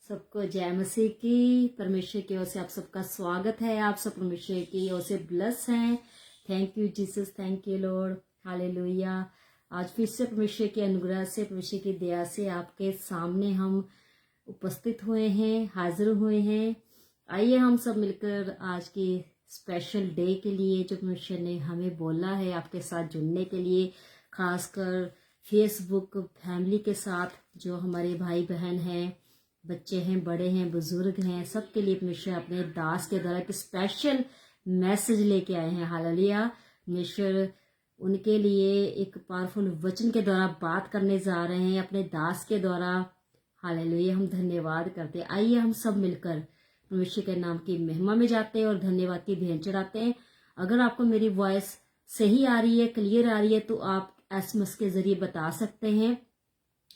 सबको जय मसीह की। परमेश्वर की ओर से आप सबका स्वागत है। आप सब परमेश्वर की ओर से ब्लेस हैं। Thank you Jesus, thank you Lord, hallelujah. आज फिर से परमेश्वर के अनुग्रह से, परमेश्वर की दया से आपके सामने हम उपस्थित हुए हैं, हाजिर हुए हैं। आइए हम सब मिलकर आज की स्पेशल डे के लिए जो परमेश्वर ने हमें बोला है आपके साथ जुड़ने के लिए, खासकर फेसबुक फैमिली के साथ जो हमारे भाई बहन हैं, बच्चे हैं, बड़े हैं, बुजुर्ग हैं, सबके लिए परमेश्वर अपने दास के द्वारा एक स्पेशल मैसेज लेके आए हैं। हालेलुया। परमेश्वर उनके लिए एक पावरफुल वचन के द्वारा बात करने जा रहे हैं अपने दास के द्वारा। हालेलुया, हम धन्यवाद करते हैं। आइए हम सब मिलकर परमेश्वर के नाम की महिमा में जाते हैं और धन्यवाद की भेंट चढ़ाते हैं। अगर आपको मेरी वॉइस सही आ रही है, क्लियर आ रही है, तो आप एसएमएस के जरिए बता सकते हैं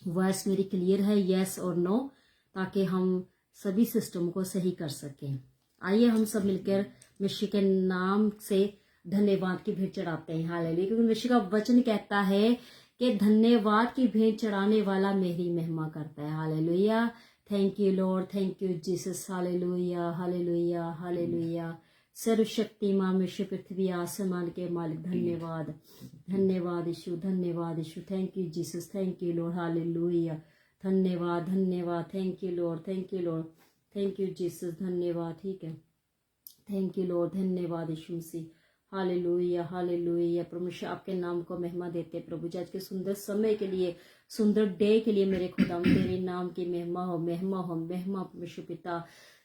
वॉइस मेरी क्लियर है, यस और नो, ताकि हम सभी सिस्टम को सही कर सकें। आइए हम सब मिलकर मिश्र के नाम से धन्यवाद की भेंट चढ़ाते हैं। हालेलुया, क्योंकि मिश्र का वचन कहता है कि धन्यवाद की भेंट चढ़ाने वाला मेरी महिमा करता है। Hallelujah, thank you Lord, thank you Jesus. Hallelujah, hallelujah, hallelujah. सर्वशक्तिमान मिश्र पृथ्वी आसमान के मालिक, धन्यवाद, धन्यवाद यीशु, धन्यवाद Yeshu. Thank you Jesus, thank you Lord, hallelujah. धन्यवाद, धन्यवाद, thank you Lord, thank you Lord, thank you Jesus. धन्यवाद, ठीक है, थैंक यू लॉर्ड, धन्यवाद यीशु मसीह। Hallelujah, hallelujah. परमेश्वर आपके नाम को महिमा देते प्रभु जी, आज के सुंदर समय के लिए, सुंदर डे के लिए मेरे खुदा तेरे नाम की महिमा हो, महिमा हो, महिमा। परमेश्वर पिता,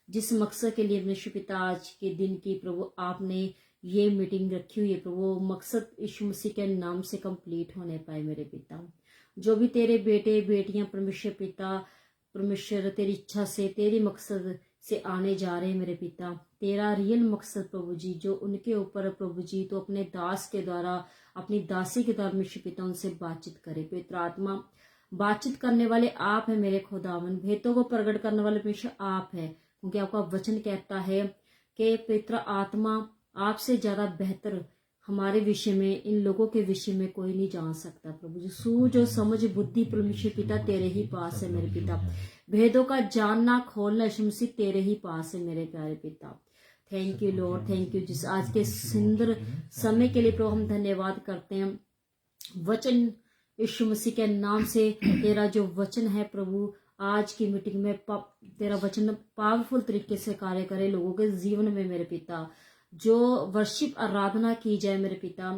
जिस मकसद के लिए परमेश्वर पिता आज के दिन की प्रभु आपने ये मीटिंग रखी हुई है प्रभु, वो मकसद यीशु मसीह के नाम से कंप्लीट होने पाए मेरे पिता। जो भी तेरे बेटे बेटियां परमेश्वर पिता, परमेश्वर तेरी इच्छा से, तेरी मकसद से आने जा रहे हैं मेरे पिता, तेरा रियल मकसद प्रभु जी जो उनके ऊपर प्रभु जी, तो अपने दास के द्वारा, अपनी दासी के द्वारा परमेश्वर पिता उनसे बातचीत करे। पवित्र आत्मा, बातचीत करने वाले आप है मेरे खुदावन, भेदों को प्रकट करने वाले परमेश्वर आप है, क्योंकि आपका वचन कहता है कि पवित्र आत्मा आपसे ज्यादा बेहतर हमारे विषय में, इन लोगों के विषय में कोई नहीं जान सकता प्रभु जी। सूझ और समझ बुद्धि परमेश्वर पिता तेरे ही पास है मेरे पिता। भेदों का जानना खोलना यीशु मसीह तेरे ही पास है मेरे प्यारे पिता। Thank you Lord, thank you जिस आज के सुंदर समय के लिए प्रभु हम धन्यवाद करते हैं। वचन यीशु मसीह के नाम से, तेरा जो वचन है प्रभु, आज की मीटिंग में तेरा वचन पावरफुल तरीके से कार्य करे लोगों के जीवन में मेरे पिता। जो वर्शिप आराधना की जाए मेरे पिता,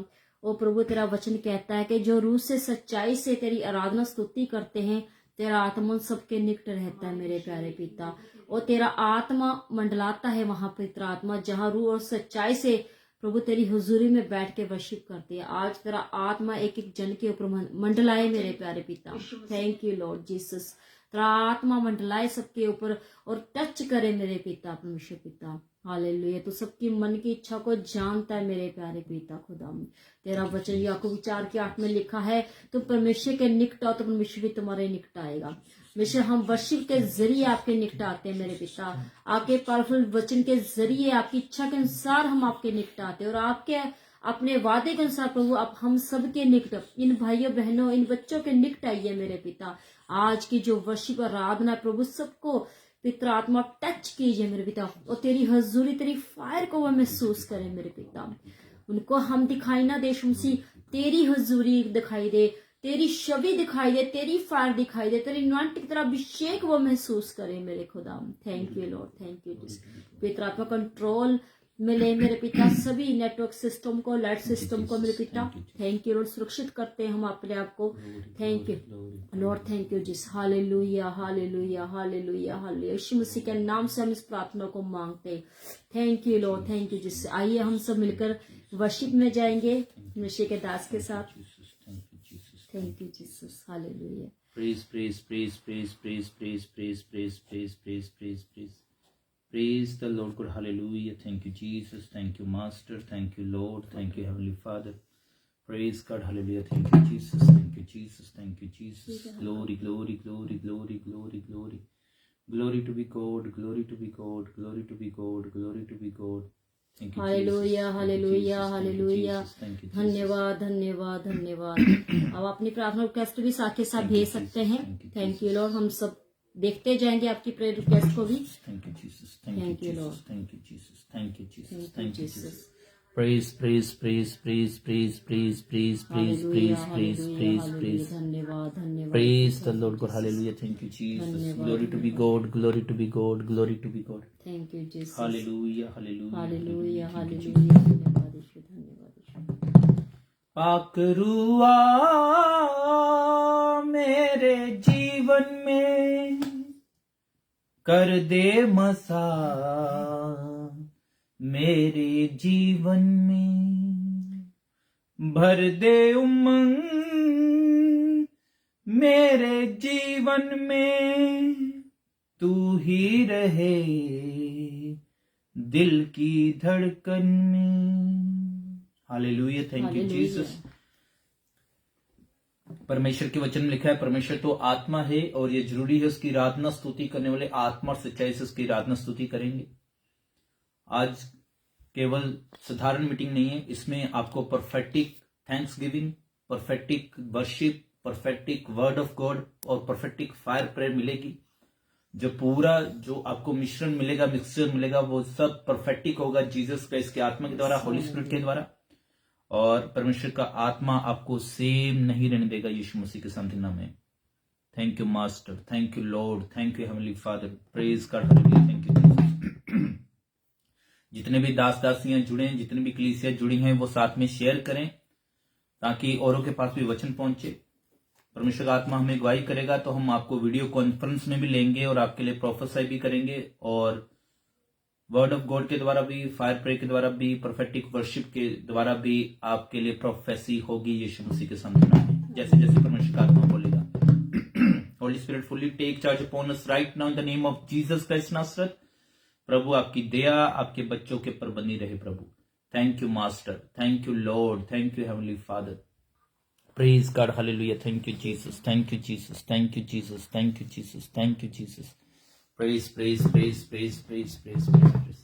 ओ प्रभु तेरा वचन कहता है कि जो रूह से सच्चाई से तेरी आराधना स्तुति करते हैं, तेरा आत्मा सबके निकट रहता है मेरे प्यारे पिता। और तेरा आत्मा मंडलाता है वहां पवित्र आत्मा, जहां रूह और सच्चाई से प्रभु तेरी हुजूरी में बैठ के वर्शिप करते हैं। आज तेरा आत्मा एक एक जन के ऊपर मंडलाए मेरे प्यारे पिता। Thank you Lord Jesus. तेरा आत्मा मंडलाए सबके ऊपर और टच करे मेरे पिता, परमेश्वर पिता। हालेलुया, तू सबकी मन की इच्छा को जानता है मेरे प्यारे पिता खुदा। तेरा वचन याकूब 4:8 में लिखा है, तुम परमेश्वर के निकट आओ तो परमेश्वर भी तुम्हारे निकट आएगा। परमेश्वर, हम वर्शिप के जरिए आपके निकट आते हैं मेरे पिता। आपके पावरफुल वचन के जरिए, आपकी इच्छा के अनुसार हम आपके निकट आते हैं, और आपके अपने वादे के अनुसार प्रभु आप हम सबके निकट, इन भाइयों बहनों, इन बच्चों के निकट आइए मेरे पिता। आज की जो वर्शिप आराधना प्रभु, सबको पित्र आत्मा टच कीजिए मेरे पिता, और तेरी हजूरी, तेरी फायर को वह महसूस करें मेरे पिता। उनको हम दिखाई ना दे शमसी, तेरी हजूरी दिखाई दे, तेरी छवि दिखाई दे, तेरी फायर दिखाई दे, तेरी anointing, तेरा अभिषेक वो महसूस करे मेरे खुदा। Thank you Lord, thank you. पित्र आत्मा कंट्रोल मिले मेरे पिता, सभी नेटवर्क सिस्टम को, लाइट सिस्टम को मेरे पिता। थैंक यू लॉर्ड, सुरक्षित करते हैं हम अपने आप को। Thank you Lord, thank you Jesus. Hallelujah, hallelujah, hallelujah, hallelujah. Yeshu Masih के नाम से हम इस प्रार्थना को मांगते हैं। Thank you Lord, thank you Jesus. आइए हम सब मिलकर वर्शिप में जाएंगे मसीह के दास के साथ। Thank you Jesus, hallelujah. Praise, praise, praise, praise, praise, praise, praise, praise, praise, praise, praise, praise. Praise the Lord God, hallelujah. Thank you, Jesus. Thank you, Master. Thank you, Lord. Thank you, Heavenly Father. Praise God, hallelujah. Thank you, Jesus. Thank you, Jesus. Thank you, Jesus. Glory, glory, glory, glory, glory, glory. Glory to be God, glory to be God, glory to be God, glory to be God. Thank you, hallelujah, hallelujah, hallelujah. धन्यवाद, धन्यवाद, धन्यवाद। अब अपनी प्रार्थना request भी साथ के साथ भेज सकते हैं। Thank you Lord. हम सब देखते जाएंगे आपकी प्रेयर रिक्वेस्ट को भी। Thank you, Jesus. Thank Thank you, you, Lord. Jesus. Thank you, Jesus. Thank you, Jesus. Thank you, Thank you, Jesus. Jesus. Praise, praise, praise, praise, praise, praise, praise, praise, hallelujah, praise, hallelujah, praise, hallelujah. praise. धन्यवाद, धन्यवाद। Praise the Thank you, Lord God. Jesus. Hallelujah. Thank you, Jesus. धन्यवाद, Glory to be धन्यवाद। God. Glory to be God. Glory to be God. Thank you, Jesus. Hallelujah. Hallelujah. Hallelujah, Thank you, hallelujah. Jesus. धन्यवाद यीशु, धन्यवाद यीशु। पाकरुआ मेरे जीवन में कर दे मसा मेरे जीवन में भर दे उमंग मेरे जीवन में तू ही रहे दिल की धड़कन में। Hallelujah. Thank you hallelujah. Jesus. परमेश्वर के वचन में लिखा है परमेश्वर तो आत्मा है और ये जरूरी है उसकी आराधना स्तुति करने वाले आत्मा और सच्चाई से उसकी आराधना स्तुति करेंगे। आज केवल साधारण मीटिंग नहीं है, इसमें आपको perfect thanks giving, perfect worship, perfect word of God और परफेक्टिक फायर प्रेयर मिलेगी। जो पूरा जो आपको मिश्रण मिलेगा, मिक्सचर मिलेगा, वो सब परफेक्टिक होगा जीसस क्राइस्ट के आत्मा के द्वारा, होली स्पिरिट के द्वारा। और परमेश्वर का आत्मा आपको सेम नहीं रहने देगा यीशु मसीह के शांति नाम में। Thank you master, thank you Lord, thank you heavenly father, praise God, hallelujah, thank you Jesus. जितने भी दास दासियां जुड़े हैं, जितनी भी कलीसियां जुड़ी हैं, वो साथ में शेयर करें ताकि औरों के पास भी वचन पहुंचे। परमेश्वर का आत्मा हमें अगुवाई करेगा तो हम आपको वीडियो कॉन्फ्रेंस में भी लेंगे और आपके लिए प्रोफेसाई भी करेंगे और वर्ड ऑफ गॉड के द्वारा भी, फायर प्रे के द्वारा भी, प्रोफेटिक वर्शिप के द्वारा भी आपके लिए प्रोफेसी होगी यीशु मसीह के सामने, जैसे जैसे परमेश्वर का आत्मा बोलेगा। Holy Spirit fully take charge upon us right now in the name of Jesus Christ नासरत। प्रभु आपकी दया आपके बच्चों के ऊपर बनी रहे प्रभु। Thank you master, thank you Lord, thank you heavenly father, praise God, hallelujah, thank you Jesus, thank you Jesus, thank you Jesus, thank you Jesus, thank you Jesus. Praise praise praise praise praise praise praise.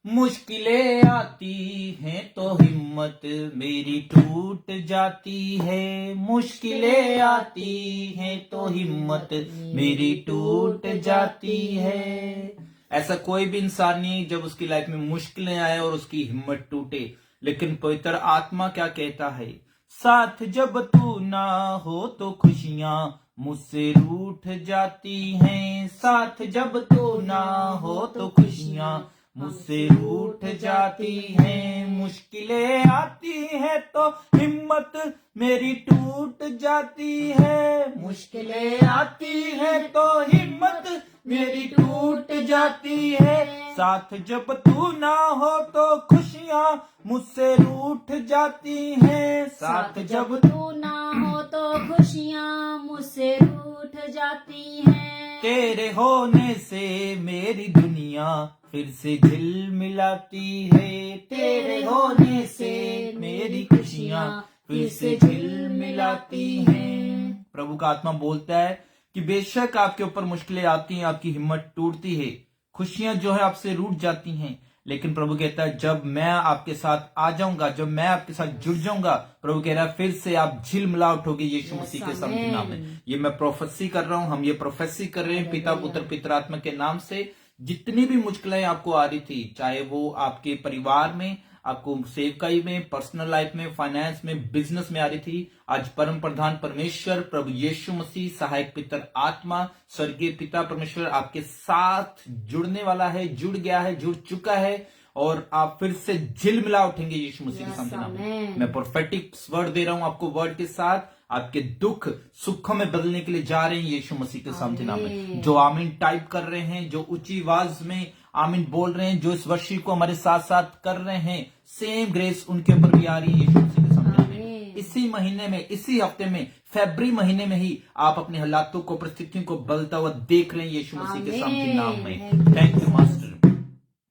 मुश्किलें आती हैं तो हिम्मत मेरी टूट जाती है, मुश्किलें आती हैं तो हिम्मत मेरी टूट जाती है। ऐसा कोई भी इंसान नहीं जब उसकी लाइफ में मुश्किलें आए और उसकी हिम्मत टूटे, लेकिन पवित्र आत्मा क्या कहता है, साथ जब तू ना हो तो खुशियां मुझसे रूठ जाती हैं, साथ जब तू ना हो तो खुशियां मुझसे रूठ जाती हैं। मुश्किलें आती हैं तो हिम्मत मेरी टूट जाती है, मुश्किलें आती हैं तो हिम्मत मेरी टूट जाती है। साथ जब तू ना हो तो खुशियां मुझसे रूठ जाती हैं, साथ जब तू ना हो तो खुशियाँ मुझसे रूठ जाती हैं। तेरे होने से मेरी दुनिया फिर से झिलमिलाती है, तेरे होने से मेरी खुशियां फिर से झिलमिलाती हैं। प्रभु का आत्मा बोलता है कि बेशक आपके ऊपर मुश्किलें आती हैं, आपकी हिम्मत टूटती है, खुशियां जो है आपसे रूठ जाती हैं, लेकिन प्रभु कहता है जब मैं आपके साथ आ जाऊंगा, जब मैं आपके साथ जुड़ जाऊंगा, प्रभु कह रहा है फिर से आप झिलमिला उठोगे यीशु मसीह के सामर्थ्य नाम में। ये मैं प्रोफेसी कर रहा हूं, हम ये प्रोफेसी कर रहे हैं पिता पुत्र पवित्र आत्मा के नाम से। जितनी भी मुश्किलें आपको आ रही थी, चाहे वो आपके परिवार में, आपको सेवकाई में, पर्सनल लाइफ में, फाइनेंस में, बिजनेस में आ रही थी, आज परम प्रधान परमेश्वर प्रभु यीशु मसीह, सहायक पितर आत्मा, स्वर्गीय पिता परमेश्वर आपके साथ जुड़ने वाला है, जुड़ गया है, जुड़ चुका है और आप फिर से झिलमिला उठेंगे यीशु मसीह के सामने नाम में। मैं प्रोफेटिक वर्ड दे रहा हूं आपको, वर्ड के साथ आपके दुख सुखों में बदलने के लिए जा रहे हैं यीशु मसीह के सामने नाम में। जो आमीन टाइप कर रहे हैं, जो ऊंची आवाज में आमीन बोल रहे हैं, जो इस वर्षी को हमारे साथ साथ कर रहे हैं, सेम ग्रेस उनके ऊपर भी आ रही है यीशु मसीह के सामने नाम में। इसी महीने में, इसी हफ्ते में, फरवरी महीने में ही आप अपने हालातों को, परिस्थितियों को बदलता हुआ देख रहे हैं यीशु मसीह के सामने नाम में। Thank you master.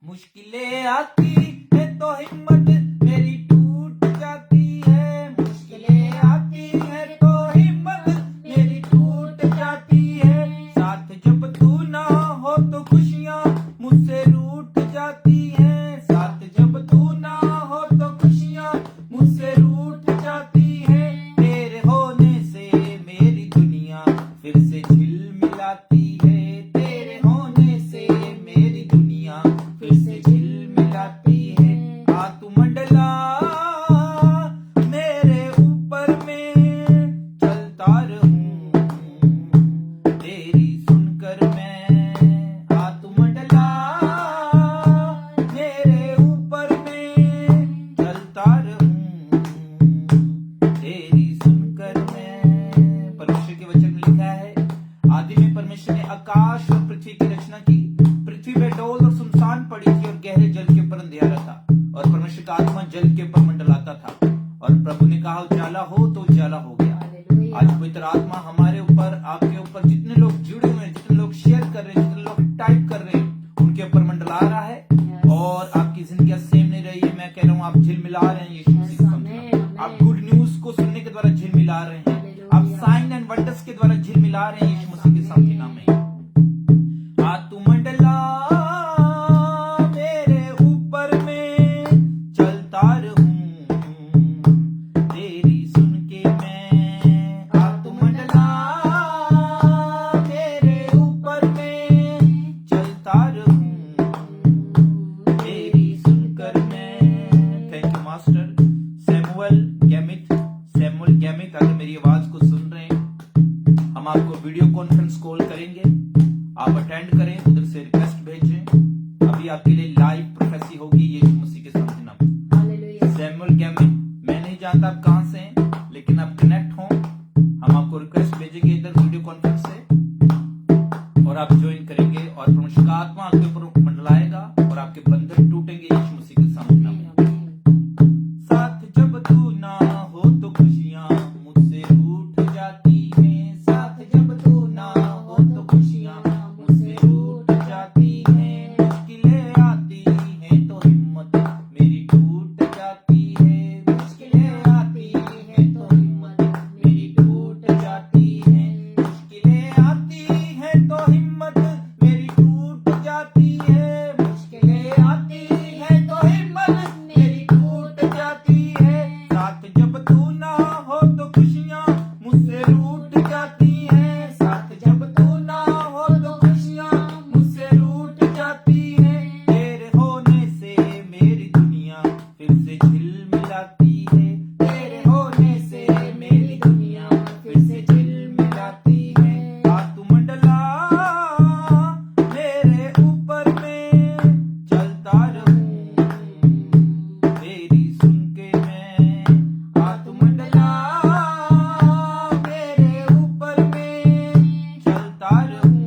मुश्किलें आती है तो हिम्मत मेरी टूट जाती है, मुश्किलें आती है तो हिम्मत मेरी टूट जाती है। साथ जब तू ना हो तो खुशियां मुझसे रूठ जाती हैं, साथ जब तू ना हो तो खुशियां मुझसे रूठ जाती हैं। तेरे होने से मेरी दुनिया फिर से झिलमिला परमेश्वर ने आकाश और पृथ्वी की रचना की। पृथ्वी पे डोल और सुनसान पड़ी थी और गहरे जल के ऊपर अंधेरा था और परमेश्वर का आत्मा जल के ऊपर मंडलाता था और प्रभु ने कहा उजाला हो तो उजाला हो गया। आज पवित्र आत्मा हमारे ऊपर, आपके ऊपर, जितने लोग जुड़े हुए हैं, जितने लोग शेयर कर रहे हैं, जितने लोग टाइप कर रहे हैं, उनके ऊपर मंडला रहा है और आपकी जिंदगी सेम नहीं रही है। मैं कह रहा हूँ आप झिलमिला रहे हैं यीशु मसीह के सामने। आप गुड न्यूज को सुनने के द्वारा झिलमिला रहे हैं, आप साइन एंड वंडर्स के द्वारा झिलमिला रहे हैं यीशु मसीह के सामने नाम में। तू मंडला मेरे ऊपर में, चलता रहूं तेरी सुन के मैं। तू मंडला मेरे ऊपर में, चलता रहूं तेरी सुनकर मैं। थैंक यू मास्टर सैमुअल गैमित, अगर मेरी आवाज को सुन रहे हैं, हम आपको वीडियो कॉन्फ्रेंस कॉल करेंगे, आप अटेंड करें, उधर से रिक्वेस्ट भेजें। अभी आपके लिए लाइव प्रोफेसी होगी यीशु मसीह के सामने नाम। सैमुअल गैमित, मैं नहीं जानता आप कहां से हैं, लेकिन आप कनेक्ट हो, हम आपको रिक्वेस्ट भेजेंगे इधर वीडियो कॉन्फ्रेंस से और आप ज्वाइन करेंगे और परमेश्वर का आत्मा आपके ऊपर मंडलाएगा और आपके बंधन टूटेंगे यीशु मसीह के सामने नाम। साथ जब तू ना हो तो खुशियां मुझसे रूठ जाती हैं। साथ जब तू ना हो तो खुशियां मुझसे रूठ जाती हैं। मुश्किलें आती हैं तो हिम्मत मेरी टूट जाती है। मुश्किलें आती हैं तो हिम्मत मेरी टूट जाती है। मुश्किलें आती हैं तो हिम्मत मेरी टूट जाती है। मुश्किलें आती हैं तो हिम्मत मेरी टूट जाती है। साथ जब तू ना हो तो खुशियां मुझसे रूठ जाती हैं। साथ जब तू ना हो तो खुशियां मुझसे रूठ जाती हैं। तेरे होने से मेरी दुनिया फिर से झिलमिलाती है। तेरे होने से मेरी दुनिया फिर से झिलमिलाती है। तू मंडला मेरे ऊपर में, चलता रहूं तेरी सुन के मैं। तू मंडला मेरे ऊपर में, चलता रहूं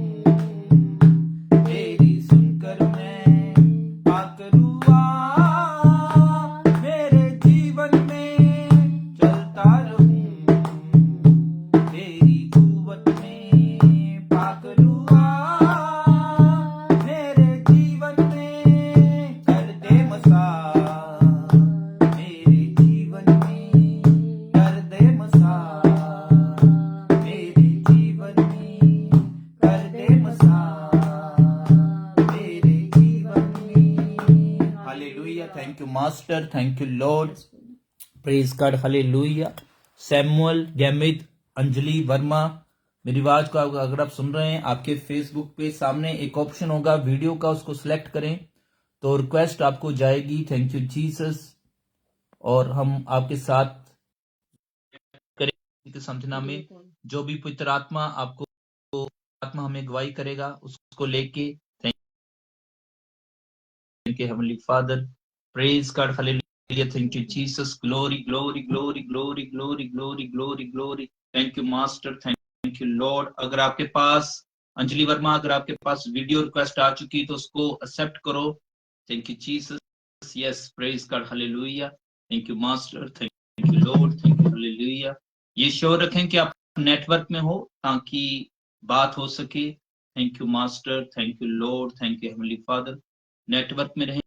तेरी सुनकर मैं। करूँगा मेरे जीवन में, चलता रहूं तेरी कुव्वत में। करूँगा मेरे जीवन में, कर दे मसा मेरे जीवन में, कर दे मसा मेरे जीवन में, कर दे मसा मेरे जीवन में। Hallelujah. Thank you master, thank you Lord, praise God, hallelujah. Samuel Gamit, Anjali Verma, मेरी आवाज को अगर आप सुन रहे हैं, आपके फेसबुक पे सामने एक ऑप्शन होगा वीडियो का, उसको सिलेक्ट करें तो रिक्वेस्ट आपको जाएगी। Thank you Jesus. और हम आपके साथ करें समझना में जो भी पवित्र आत्मा आपको आत्मा हमें गवाही करेगा उसको लेके। Thank you heavenly father, praise God, hallelujah. Thank you Jesus, glory glory glory glory glory glory glory glory. Thank you master, thank you Lord. अगर आपके पास अंजलि वर्मा, अगर आपके पास वीडियो रिक्वेस्ट आ चुकी तो उसको एक्सेप्ट करो। Thank you Jesus, yes, praise God, hallelujah. Thank you master, thank you Lord, thank you, hallelujah. ये sure रखें कि आप नेटवर्क में हो ताकि बात हो सके। Thank you master, thank you Lord, thank you heavenly father. Network में रहें।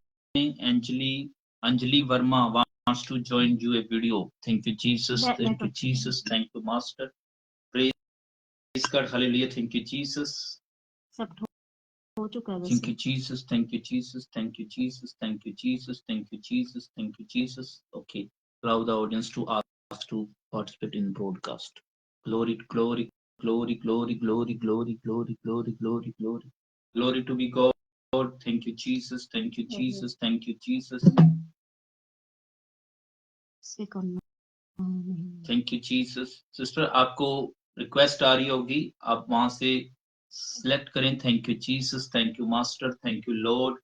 Anjali Verma wants to join you a video. Thank you Jesus, thank you Jesus, thank you master, praise God, hallelujah, thank you Jesus, सब हो चुका है thank वैसे। you Jesus, thank you Jesus, thank you Jesus, thank you Jesus, thank you Jesus, thank you Jesus. Okay, allow the audience to ask to participate in broadcast. Glory, glory, glory, glory, glory, glory, glory, glory, glory, glory, glory to be God. Thank you Jesus, thank you Jesus, thank you Jesus, से करना thank you Jesus. Sister आपको request आ रही होगी, आप वहां से select करें। Thank you Jesus, thank you master, thank you Lord.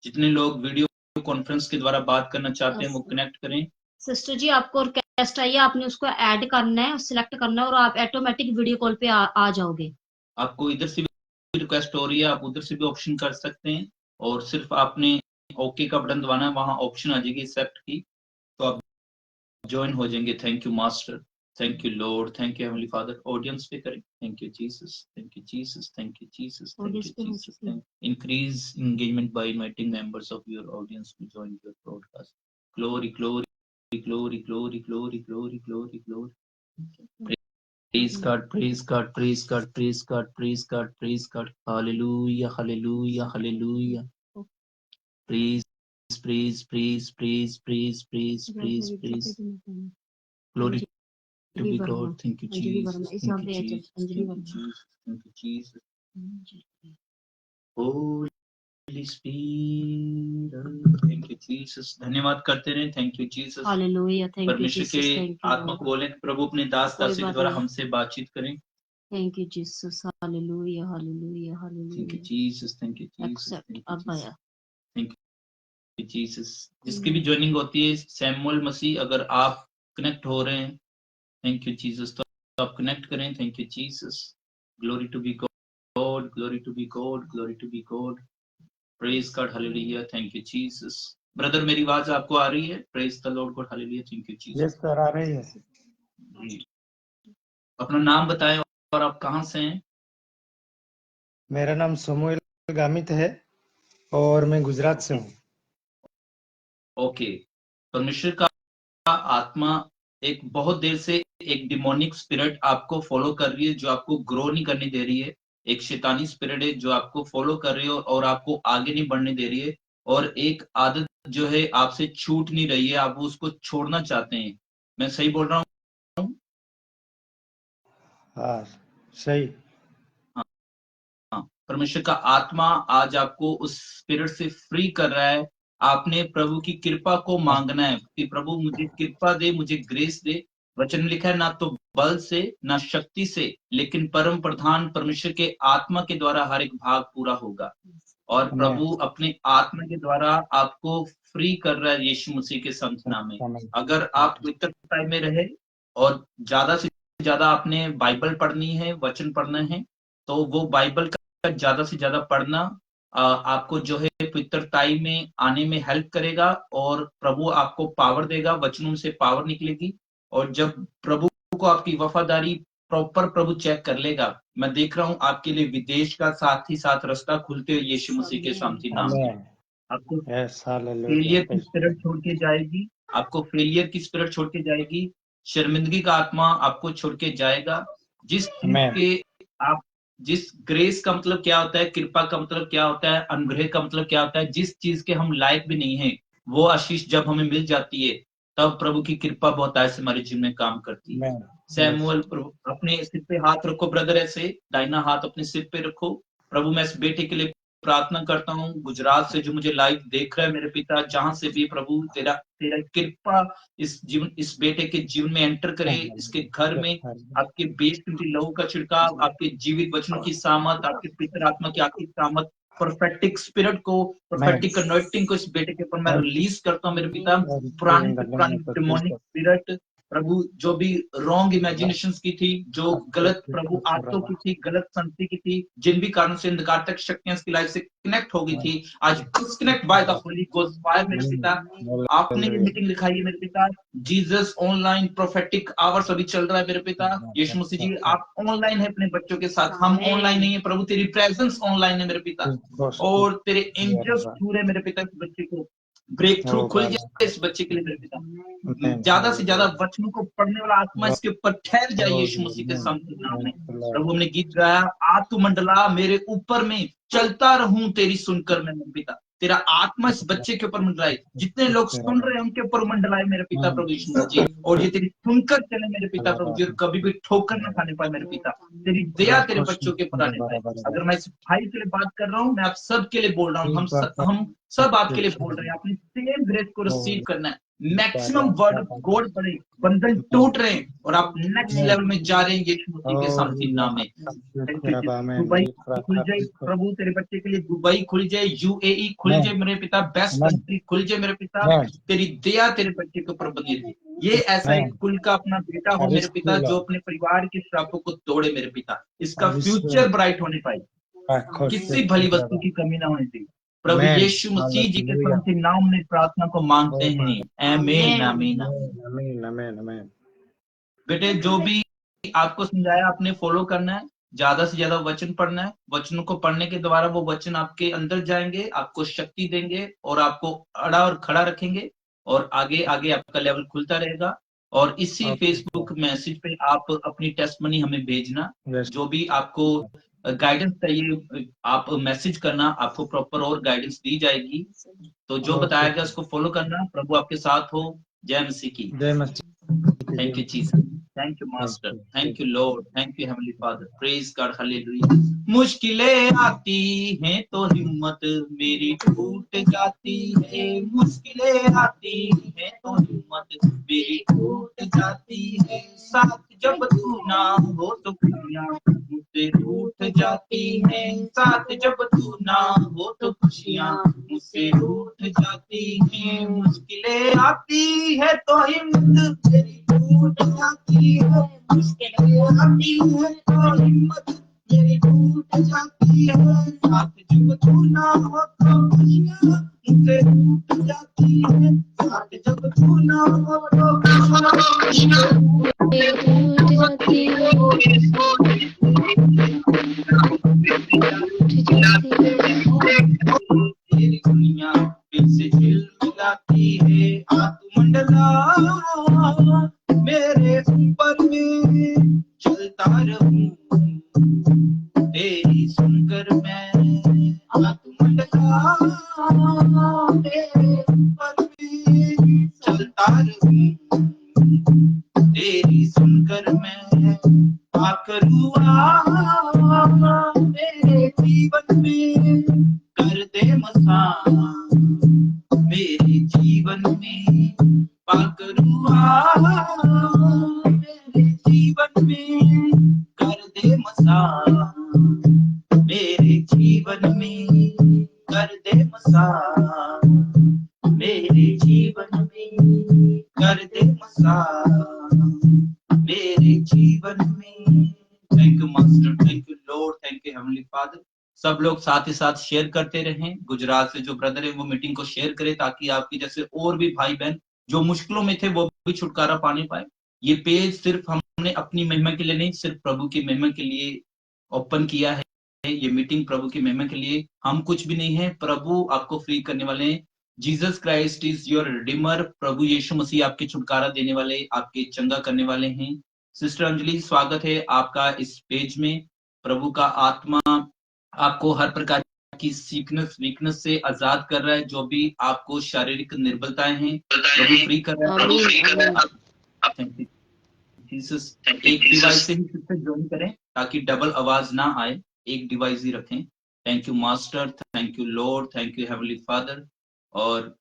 जितने लोग वीडियो कॉन्फ्रेंस के द्वारा बात करना चाहते हैं वो कनेक्ट करें। सिस्टर जी, आपको रिक्वेस्ट आई है, आपने उसको ऐड करना है, सिलेक्ट करना है और आप ऑटोमेटिक वीडियो कॉल पे आ जाओगे। आपको इधर से रिक्वेस्ट हो रही है आप उधर से भी ऑप्शन कर सकते हैं, और सिर्फ आपने ओके का बटन दबाना है, वहां ऑप्शन आ जाएगी एक्सेप्ट की, तो आप ज्वाइन हो जाएंगे। Thank you master, thank you Lord, thank you heavenly father. Audience पे करें, thank you Jesus, thank you Jesus, thank you Jesus, thank you Jesus. Increase engagement by inviting members of your audience to join your broadcast. Glory, glory, glory, glory, glory, glory, glory, glory. Praise God, praise God, praise God, praise God, praise God, praise God. Hallelujah, hallelujah, hallelujah. Praise, praise, praise, praise, praise, praise, praise, praise. Glory to be God. Thank you, Jesus. Thank you, Jesus. Thank you, Jesus. Thank you, Jesus. Holy Spirit. Thank you, Jesus. धन्यवाद करते रहे। Thank you, Jesus. Hallelujah, thank you परमेश्वर Jesus, के thank you आत्मा को बोले, प्रभु अपने दास दासी के द्वारा नहीं। हमसे बातचीत करें। Thank you Jesus, hallelujah, hallelujah, Thank you, hallelujah. Jesus. Thank you, Jesus. Accept Thank you, अब Jesus. आया। Thank you, Jesus. जिसकी भी ज्वाइनिंग होती है, सैमुअल मसीह, अगर आप कनेक्ट हो रहे हैं, थैंक यू जीसस, तो आप कनेक्ट करें। Thank you Jesus. Glory to be God, glory to be God, glory to be God. Praise God, hallelujah, thank you Jesus. Brother मेरी आवाज आपको आ रही है? Praise the Lord God, hallelujah, thank you Jesus. Yes sir, आ रही है। जी। अपना नाम बताएं और आप कहां से हैं? मेरा नाम समूएल गामित है और मैं गुजरात से हूँ। ओके। परमेश्वर का आत्मा एक बहुत देर से एक डिमोनिक स्पिरिट आपको फॉलो कर रही है, जो आपको ग्रो नहीं करने दे रही है। एक शैतानी स्पिरिट है जो आपको फॉलो कर रही है और आपको आगे नहीं बढ़ने दे रही है, और एक आदत जो है आपसे छूट नहीं रही है, आप उसको छोड़ना चाहते हैं। मैं सही बोल रहा हूँ? हाँ सही। हाँ, परमेश्वर का आत्मा आज आपको उस स्पिरिट से फ्री कर रहा है। आपने प्रभु की कृपा को मांगना है कि प्रभु मुझे कृपा दे, मुझे ग्रेस दे। वचन में लिखा है, ना तो बल से ना शक्ति से, लेकिन परम प्रधान परमेश्वर के आत्मा के द्वारा हर एक भाग पूरा होगा। और प्रभु अपने आत्मा के द्वारा आपको फ्री कर रहा है यीशु मसीह के संत नाम में। अगर आप पवित्रता में रहे और ज्यादा से ज्यादा आपने बाइबल पढ़नी है, वचन पढ़ना है, तो वो बाइबल का ज्यादा से ज्यादा पढ़ना आपको जो है पवित्रताई में आने में हेल्प करेगा, और प्रभु आपको पावर देगा। वचनों से पावर निकलेगी, और जब प्रभु को आपकी वफादारी प्रॉपर प्रभु चेक कर लेगा, मैं देख रहा हूँ आपके लिए विदेश का साथ ही साथ रास्ता खुलते हुए यीशु मसीह के शांति नाम में। आपको फेलियर की स्पिरिट छोड़ के जाएगी, आपको फेलियर की स्पिरिट छोड़ के जाएगी, शर्मिंदगी का आत्मा आपको छोड़ के जाएगा। जिस चीज के आप, जिस ग्रेस का मतलब क्या होता है, कृपा का मतलब क्या होता है, अनुग्रह का मतलब क्या होता है, जिस चीज के हम लायक भी नहीं है, वो आशीष जब हमें मिल जाती है, तब प्रभु की कृपा बहुत ऐसे हमारे जीवन में काम करती है। सैमुअल, अपने सिर पे हाथ रखो ब्रदर, ऐसे दाहिना हाथ अपने सिर पे रखो। प्रभु मैं इस बेटे के लिए प्रार्थना करता हूँ, गुजरात से जो मुझे लाइव देख रहा है मेरे पिता, जहां से भी प्रभु तेरा तेरा कृपा इस जीवन, इस बेटे के जीवन में एंटर करे, इसके घर में आपके बेस की लहू का छिड़काव, आपके जीवित वचनों की सामत, आपके पितर आत्मा की आपकी सामत, परफेक्टिक स्पिरिट को, परफेक्टिक अनॉइंटिंग को इस बेटे के ऊपर मैं रिलीज करता हूँ मेरे पिता। पुरानी डिमोनिक स्पिरिट प्रभु, जो भी रॉन्ग इमेजिनेशंस की थी, जो गलत प्रभु आदतों की थी, गलत संगति की थी, जिन भी कारण से अंधकार तक शक्तियां इसकी लाइफ से कनेक्ट हो गई थी, आज disconnect by the Holi ghost fire मेरे पिता। आपने ये मीटिंग लिखाई है मेरे पिता, जीसस ऑनलाइन प्रोफेटिक आवर्स अभी चल रहा है मेरे पिता। यीशु मसीह जी आप ऑनलाइन है अपने बच्चों के साथ, हम ऑनलाइन नहीं है प्रभु, तेरी प्रेजेंस ऑनलाइन है मेरे पिता, और तेरे एंजल्स छू रहे मेरे पिता इस बच्चे को। ब्रेक थ्रू खुल जाए इस बच्चे के लिए मेरे पिता, ज्यादा से ज्यादा वचनों को पढ़ने वाला आत्मा इसके ऊपर ठहर जाए यीशु मसीह के सामने नाम में। प्रभु हमने गीत गाया, आत्म मंडला मेरे ऊपर में, चलता रहूं तेरी सुनकर मैं मेरे पिता। तेरा आत्मा इस बच्चे के ऊपर मंडराए, जितने लोग सुन रहे हैं उनके ऊपर मंडलाए मेरे पिता प्रभु यीशु मसीह, और ये तेरी सुनकर चले मेरे पिता प्रभु जी, कभी भी ठोकर न खाने पाए मेरे पिता। तेरी दया तेरे बच्चों के ऊपर आने पाए। अगर मैं इस भाई के लिए बात कर रहा हूँ, मैं आप सब के लिए बोल रहा हूँ, हम सब आपके लिए बोल रहे हैं, अपनी सेम ग्रेस को रिसीव करना है। मैक्सिमम वर्ड ऑफ गॉड पढ़े, बंधन टूट रहे हैं और आप नेक्स्ट लेवल में जा रहे हैं यीशु मसीह के शांति नाम में। दुबई खुल जाए प्रभु तेरे बच्चे के लिए, दुबई खुल जाए, यूएई खुल जाए मेरे पिता, बेस्ट कंट्री खुल जाए मेरे पिता। तेरी दया तेरे बच्चे के ऊपर बनी रही। ये ऐसा एक कुल का अपना बेटा हो मेरे पिता, जो अपने परिवार के श्रापों को तोड़े मेरे पिता, इसका फ्यूचर ब्राइट होने पाए। किसी भली वस्तु की कमी ना होने दी। प्रभु Amen. यीशु मसीह जी के Hallelujah. शांति नाम में प्रार्थना को मांगते Oh, हैं, Father. आमीन आमीन। Amen. Amen. Amen. बेटे जो भी आपको समझाया आपने फॉलो करना है, ज्यादा से ज्यादा वचन पढ़ना है। वचनों को पढ़ने के द्वारा वो वचन आपके अंदर जाएंगे, आपको शक्ति देंगे और आपको अड़ा और खड़ा रखेंगे और आगे आगे आपका लेवल खुलता रहेगा। और इसी Okay. फेसबुक मैसेज पे आप अपनी टेस्टमनी हमें भेजना। Yes. जो भी आपको गाइडेंस चाहिए आप मैसेज करना, आपको प्रॉपर और गाइडेंस दी जाएगी। तो जो Okay. बताया गया उसको फॉलो करना। प्रभु आपके साथ हो। जय मसीह की। जय मसीह की Thank you, जय। Jesus. Thank you, Master. Thank you, Lord. Thank you, Heavenly Father. Praise God. Hallelujah. मुश्किलें आती हैं तो हिम्मत मेरी टूट जाती है। मुश्किलें आती हैं तो हिम्मत मेरी टूट जाती है। साथ जब तू ना हो तो खुशियाँ मुझसे रूठ जाती है। साथ जब तू ना हो तो खुशियाँ मुझसे रूठ जाती है। मुश्किलें आती है तो हिम्मत मेरी टूट जाती है। मुश्किलें आती है तो हिम्मत मेरी टूट जाती है। साथ जब तू ना हो तो खुशियाँ मुझसे रूठ जाती है। साथ जब तू ना हो तो खुशियाँ टूट जाती है, टूट जाती है। तेरी दुनिया फिर से झिलमिलाती है। आत्ममंडला मेरे ऊपर में चलता रहूं तेरी सुनकर मैं। आत्ममंडला मेरे ऊपर में चलता रहूं तेरी सुनकर मैं। आकरुआ मेरे जीवन में कर दे मसा मेरे जीवन में। पाकरुआ मेरे जीवन में कर दे मसा मेरे जीवन में कर दे मसा मेरे जीवन में कर दे मसा मेरे जीवन में। Thank you master, thank you Lord, thank you heavenly father. सब लोग साथ ही साथ शेयर करते रहें। गुजरात से जो ब्रदर है वो मीटिंग को शेयर करें ताकि आपकी जैसे और भी भाई बहन जो मुश्किलों में थे वो भी छुटकारा पाने पाए। ये पेज सिर्फ हमने अपनी महिमा के लिए नहीं, सिर्फ प्रभु की महिमा के लिए ओपन किया है। ये मीटिंग प्रभु की महिमा के लिए। हम कुछ भी नहीं है, प्रभु आपको फ्री करने वाले हैं। Jesus Christ is your redeemer. प्रभु यीशु मसीह आपके छुटकारा देने वाले, आपके चंगा करने वाले हैं। सिस्टर अंजलि, स्वागत है आपका इस पेज में। प्रभु का आत्मा आपको हर प्रकार की सीकनेस वीकनेस से आजाद कर रहा है। जो भी आपको शारीरिक निर्बलताएं हैं प्रभु फ्री कर रहा है। प्रभु फ्री कर रहा है। जीसस। एक डिवाइस से ही सिस्टर ज्वाइन करें ताकि डबल आवाज ना आए, एक डिवाइस ही रखें। Thank you master, thank you Lord, thank you heavenly father. और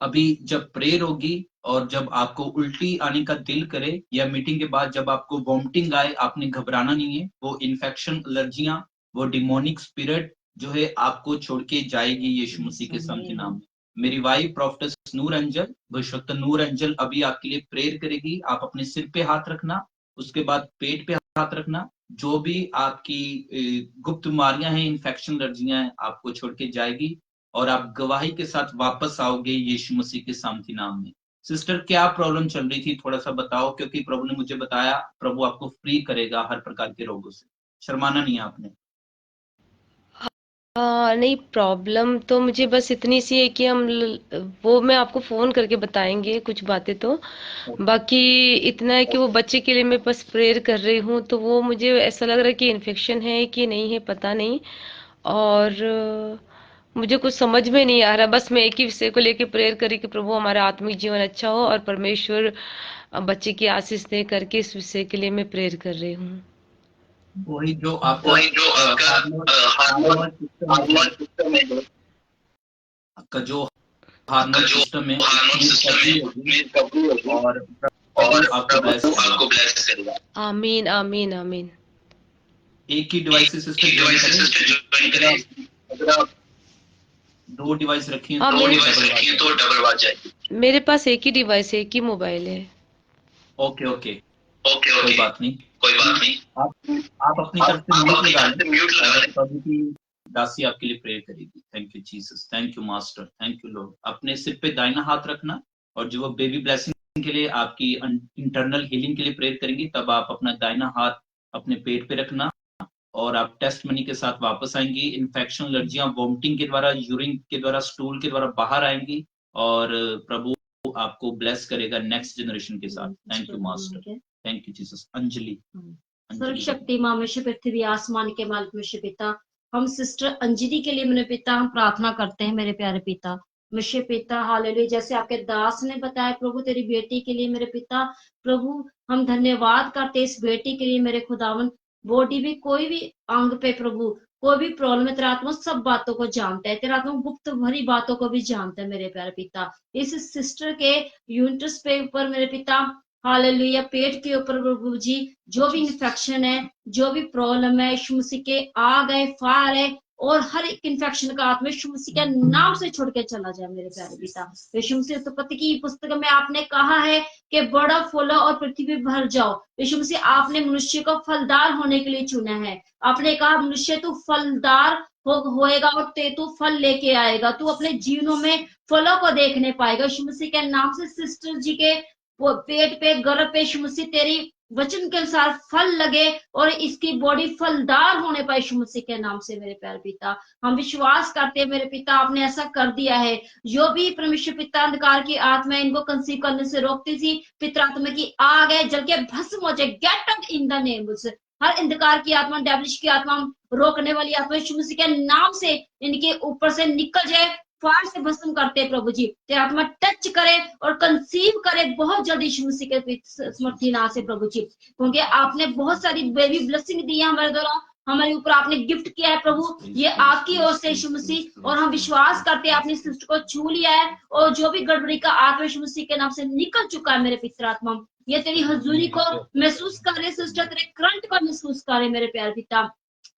अभी जब प्रेयर होगी और जब आपको उल्टी आने का दिल करे या मीटिंग के बाद जब आपको वॉमिटिंग आए, आपने घबराना नहीं है। वो इन्फेक्शन, एलर्जियां, वो डिमोनिक स्पिरिट जो है आपको छोड़ के जाएगी यीशु मसीह के समझ नाम में। मेरी वाइफ प्रोफेटस नूर अंजल, भविष्यवक्ता नूर अंजल अभी आपके लिए प्रेयर करेगी। आप अपने सिर पे हाथ रखना, उसके बाद पेट पे हाथ रखना। जो भी आपकी गुप्त बीमारियां हैं, इन्फेक्शन, एलर्जियां हैं, आपको छोड़ के जाएगी और आप गवाही के साथ वापस आओगे यीशु मसीह के सामर्थी नाम में। सिस्टर, क्या प्रॉब्लम चल रही थी थोड़ा सा बताओ, क्योंकि प्रभु ने मुझे बताया प्रभु आपको फ्री करेगा हर प्रकार के रोगों से। शर्माना नहीं है आपने। नहीं, प्रॉब्लम तो मुझे बस इतनी सी है कि वो मैं आपको फोन करके बताएंगे कुछ बातें तो। बाकी इतना है कि वो बच्चे के लिए मैं बस प्रेयर कर रही हूँ, तो वो मुझे ऐसा लग रहा है कि इन्फेक्शन है कि नहीं है पता नहीं। और मुझे कुछ समझ में नहीं आ रहा। बस मैं एक ही विषय को लेके प्रेयर करी कि प्रभु हमारा आत्मिक जीवन अच्छा हो और परमेश्वर बच्चे की आशीष दे करके, इस विषय के लिए मैं प्रेयर कर रही हूँ। वही जो आपका हार्मोन सिस्टम है, आपका जो हार्मोन सिस्टम है और आपको ब्लेस करेगा। आमीन आमीन आमीन। एक ही डिवाइस से सिस्टर ज्वाइन करें। अगर आप दो डिवाइस रखी हैं तो डबल आवाज जाएगी। मेरे पास एक ही डिवाइस है, एक ही मोबाइल है। ओके ओके कोई बात नहीं। कोई बात नहीं। आप अपनी तरफ से म्यूट लगा लें। प्रभु की दासी आपके लिए प्रेयर करेगी। Thank you Jesus, thank you master, thank you Lord. अपने सिर पे दाहिना हाथ रखना और जो वो बेबी ब्लेसिंग के लिए आपकी इंटरनल हीलिंग के लिए प्रेयर करेंगी, तब आप अपना दाहिना हाथ अपने पेट पे रखना और आप टेस्ट मनी के साथ वापस आएंगी। इन्फेक्शन, एलर्जियां वोमिटिंग के द्वारा, यूरिन के द्वारा, स्टूल के द्वारा बाहर आएंगी और प्रभु आपको ब्लेस करेगा नेक्स्ट जनरेशन के साथ। Thank you master, thank you Jesus. Anjali, सर्वशक्ति मां में पृथ्वी आसमान के मालिक में पिता, हम सिस्टर अंजलि के लिए मेरे पिता हम प्रार्थना करते हैं मेरे प्यारे पिता। मिशे पिता हालेलुया, जैसे आपके दास ने बताया प्रभु तेरी बेटी के लिए मेरे पिता, प्रभु हम धन्यवाद करते इस बेटी के लिए मेरे खुदावन। बॉडी भी कोई भी अंग पे प्रभु कोई भी प्रॉब्लम है, तेरा आत्मा सब बातों को जानता है, तेरा आत्मा गुप्त भरी बातों को भी जानता है मेरे प्यारे पिता। इस सिस्टर के यूनिट्स पे ऊपर मेरे पिता हालेलुया, पेट के ऊपर प्रभु जी जो भी इन्फेक्शन है, जो भी प्रॉब्लम है, यीशु मसीह के आग है, फायर है, और हर एक इन्फेक्शन का आत्मा यीशु मसीह के नाम से छोड़ के चला जाए मेरे प्यारे पिता। यीशु मसीह उत्पत्ति की पुस्तक में आपने कहा है कि बड़ा फूलो और पृथ्वी भर जाओ। यीशु मसीह आपने मनुष्य को फलदार होने के लिए चुना है। आपने कहा मनुष्य तू फलदार होएगा और तू फल लेके आएगा, तू अपने जीवनों में फलों को देखने पाएगा। यीशु मसीह के नाम से सिस्टर जी के पेट पे, गर्भ पे यीशु मसीह तेरी वचन के अनुसार फल लगे और इसकी बॉडी फलदार होने पाए यीशु मसीह के नाम से मेरे प्यारे पिता। हम विश्वास करते हैं मेरे पिता आपने ऐसा कर दिया है। जो भी परमेश्वर पिता अंधकार की आत्मा इनको कंसीव करने से रोकती थी, पिता आत्मा की आग है जल के भस्म हो जाए। Get out in the name, हर अंधकार की आत्मा, डेविलिश की आत्मा, रोकने वाली आत्मा यीशु मसीह के नाम से इनके ऊपर से निकल जाए, फायर से भस्म करते हैं प्रभु जी। तेरा आत्मा टच करे और कंसीव करे बहुत जल्दी यीशु मसीह के समर्थी नाम से प्रभु जी, क्योंकि आपने बहुत सारी बेबी ब्लेसिंग दी है हमारे द्वारा, हमारे ऊपर आपने गिफ्ट किया है प्रभु, ये आपकी ओर से यीशु मसीह। और हम विश्वास करते हैं आपने सिस्टर को छू लिया है और जो भी गड़बड़ी का आत्मा यीशु मसीह के नाम से निकल चुका है मेरे पिता आत्मा। ये तेरी हजूरी को महसूस कर रहे सिस्टर, तेरे करंट को महसूस कर रहे मेरे प्यारे पिता।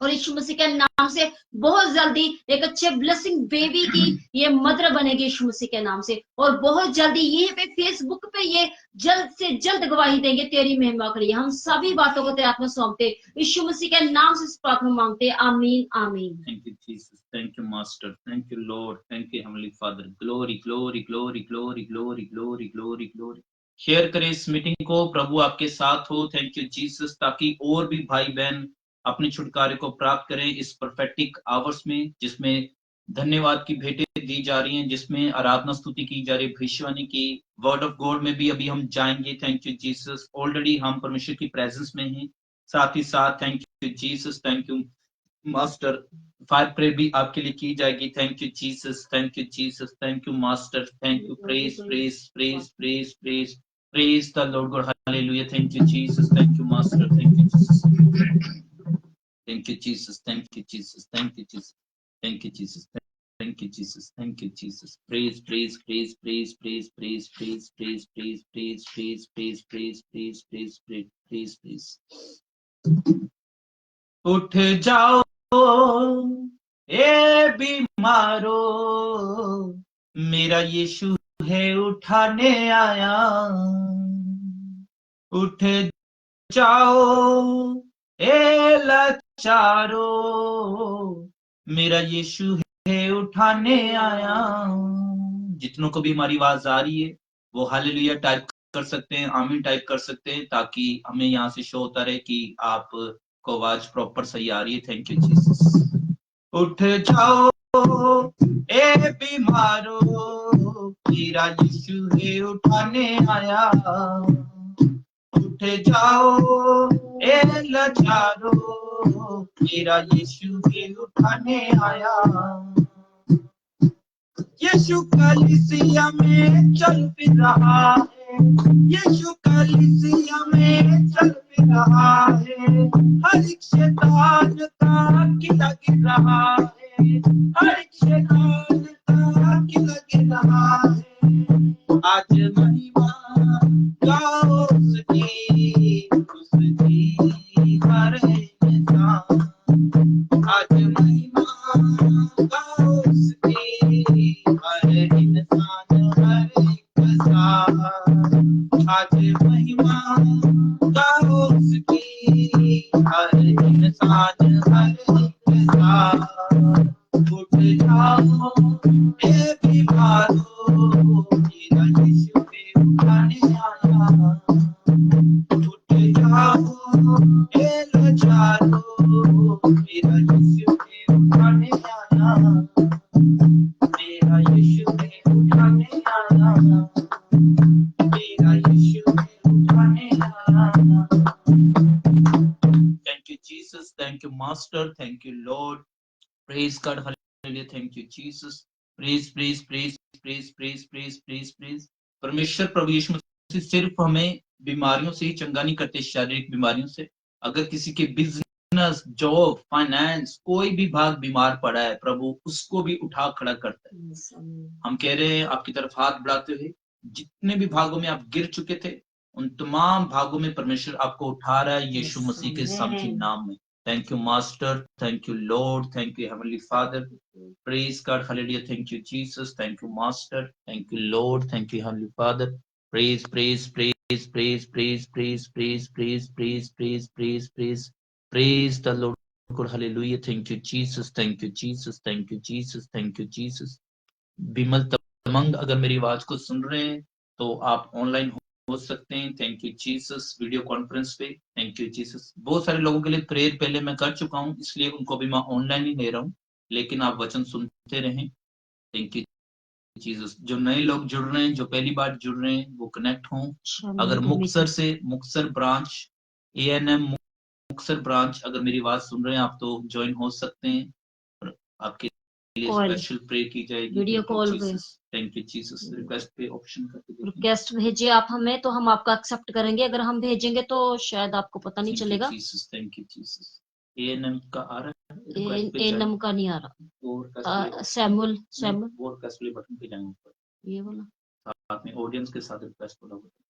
और यीशु मसीह के नाम से बहुत जल्दी एक अच्छे ब्लेसिंग बेबी की ये मदर बनेगी यीशु मसीह के नाम से। और बहुत जल्दी ये पे फेसबुक पे ये जल्द से जल्द गवाही देंगे तेरी महिमा के लिए। हम सभी बातों को तेरे हाथ सौंपते यीशु मसीह के नाम से प्रार्थना मांगते, आमीन आमीन। Thank you Jesus, thank you master, thank you Lord, thank you heavenly father. Glory glory glory glory glory glory glory glory. Share करें इस मीटिंग को, प्रभु आपके साथ हो। थैंक यू जीसस, ताकि और भी भाई बहन अपने छुटकारे को प्राप्त करें इस प्रोफेटिक आवर्स में, जिसमें धन्यवाद की भेंटें दी जा रही हैं, जिसमें आराधना स्तुति की जा रही है, भविष्यवाणी की, वर्ड ऑफ गॉड में भी अभी हम जाएंगे। थैंक यू जीसस, ऑलरेडी हम परमेश्वर की प्रेजेंस में हैं। साथ ही साथ thank you Jesus, thank you master, fire pray भी आपके लिए की जाएगी। Thank you Jesus, thank you Jesus, thank you master, thank you, praise praise praise praise praise praise the Lord God, hallelujah. Thank you Jesus, thank you master, thank you Jesus, thank you Jesus, thank you Jesus, thank you Jesus, thank you Jesus, thank you Jesus, thank you Jesus. Praise praise praise praise praise praise praise praise praise praise praise praise praise praise praise praise praise praise. उठ जाओ ए बीमारो, मेरा यीशु है उठाने आया। उठ जाओ ए लाचारो, मेरा यीशु है उठाने आया। जितनों को भी हमारी आवाज आ रही है वो हालेलुया टाइप कर सकते हैं, आमीन टाइप कर सकते हैं, ताकि हमें यहाँ से शो होता रहे कि आप को आवाज प्रॉपर सही आ रही है। Thank you Jesus. उठ जाओ ए बीमारो, मेरा यीशु है उठाने आया। उठ जाओ ए लाचारो, मेरा यीशु है उठाने आया। यीशु कलीसिया में चल फिर रहा है, यीशु कलीसिया में चल फिर रहा है। हर एक शैतान का किला गिर रहा है, हर एक शैतान का किला गिर रहा है। आज महिमा गाओ उसकी हर इंसान, आज महिमा गाओ उसकी हर इंसान, हर एक साथ। आज महिमा गाओ उसकी उठ जाओ हे बीमारों, मेरा यीशु है उठाने आया। उठ जाओ हे लाचारों, मेरा यीशु है उठाने आया। मेरा यीशु है उठाने आया। मेरा यीशु है उठाने आया। Thank you, Jesus. Thank you, Master. Thank you, Lord. Praise God. Hallelujah. Thank you, Jesus. Praise, praise, praise, praise, praise, praise, praise, praise. परमेश्वर प्रभु यीशु मसीह सिर्फ हमें बीमारियों से ही चंगा नहीं करते, शारीरिक बीमारियों से। अगर किसी के बिजनेस, जॉब, फाइनेंस, कोई भी भाग बीमार पड़ा है, प्रभु उसको भी उठा खड़ा करता है। हम कह रहे हैं आपकी तरफ हाथ बढ़ाते हुए, जितने भी भागों में आप गिर चुके थे, उन तमाम भागों में परमेश्वर आपको उठा रहा है यीशु मसीह के समर्थी नाम में। Thank you, Master. Thank you, Lord. Thank you, Heavenly Father. Praise God. Hallelujah. Thank you, Jesus. Thank you, Master. Thank you, Lord. Thank you, Heavenly Father. Praise, praise, praise, praise, praise, praise, praise, praise, praise, praise, praise, praise. Praise the Lord God. Hallelujah. Thank you, Jesus. Thank you, Jesus. Thank you, Jesus. Thank you, Jesus. Bimal Tamang अगर मेरी आवाज को सुन रहे हैं तो आप online हो सकते हैं। Thank you Jesus, video conference पे। Thank you Jesus. बहुत सारे लोगों के लिए प्रेयर पहले मैं कर चुका हूं, इसलिए उनको भी मैं ऑनलाइन ही ले रहा हूं, लेकिन आप वचन सुनते रहें। Thank you Jesus. जो नए लोग जुड़ रहे हैं, जो पहली बार जुड़ रहे हैं, वो कनेक्ट हों। अगर Muktsar branch, ANM Muktsar branch अगर मेरी आवाज सुन रहे हैं आप, तो ज्वाइन हो सकते हैं और आपके लिए स्पेशल प्रे की जाएगी। वीडियो कॉल पे। Thank you Jesus. रिक्वेस्ट पे ऑप्शन करके देखिए। रिक्वेस्ट भेजिए आप हमें, तो हम आपका एक्सेप्ट करेंगे। अगर हम भेजेंगे तो शायद आपको पता नहीं चलेगा। Thank you Jesus. ANM का आ रहा है रिक्वेस्ट पे? ANM का नहीं आ रहा। सैमुअल वो रिक्वेस्ट वाले बटन पे जाएंगे ऊपर, ये वाला साथ में ऑडियंस के साथ रिक्वेस्ट वाला बटन,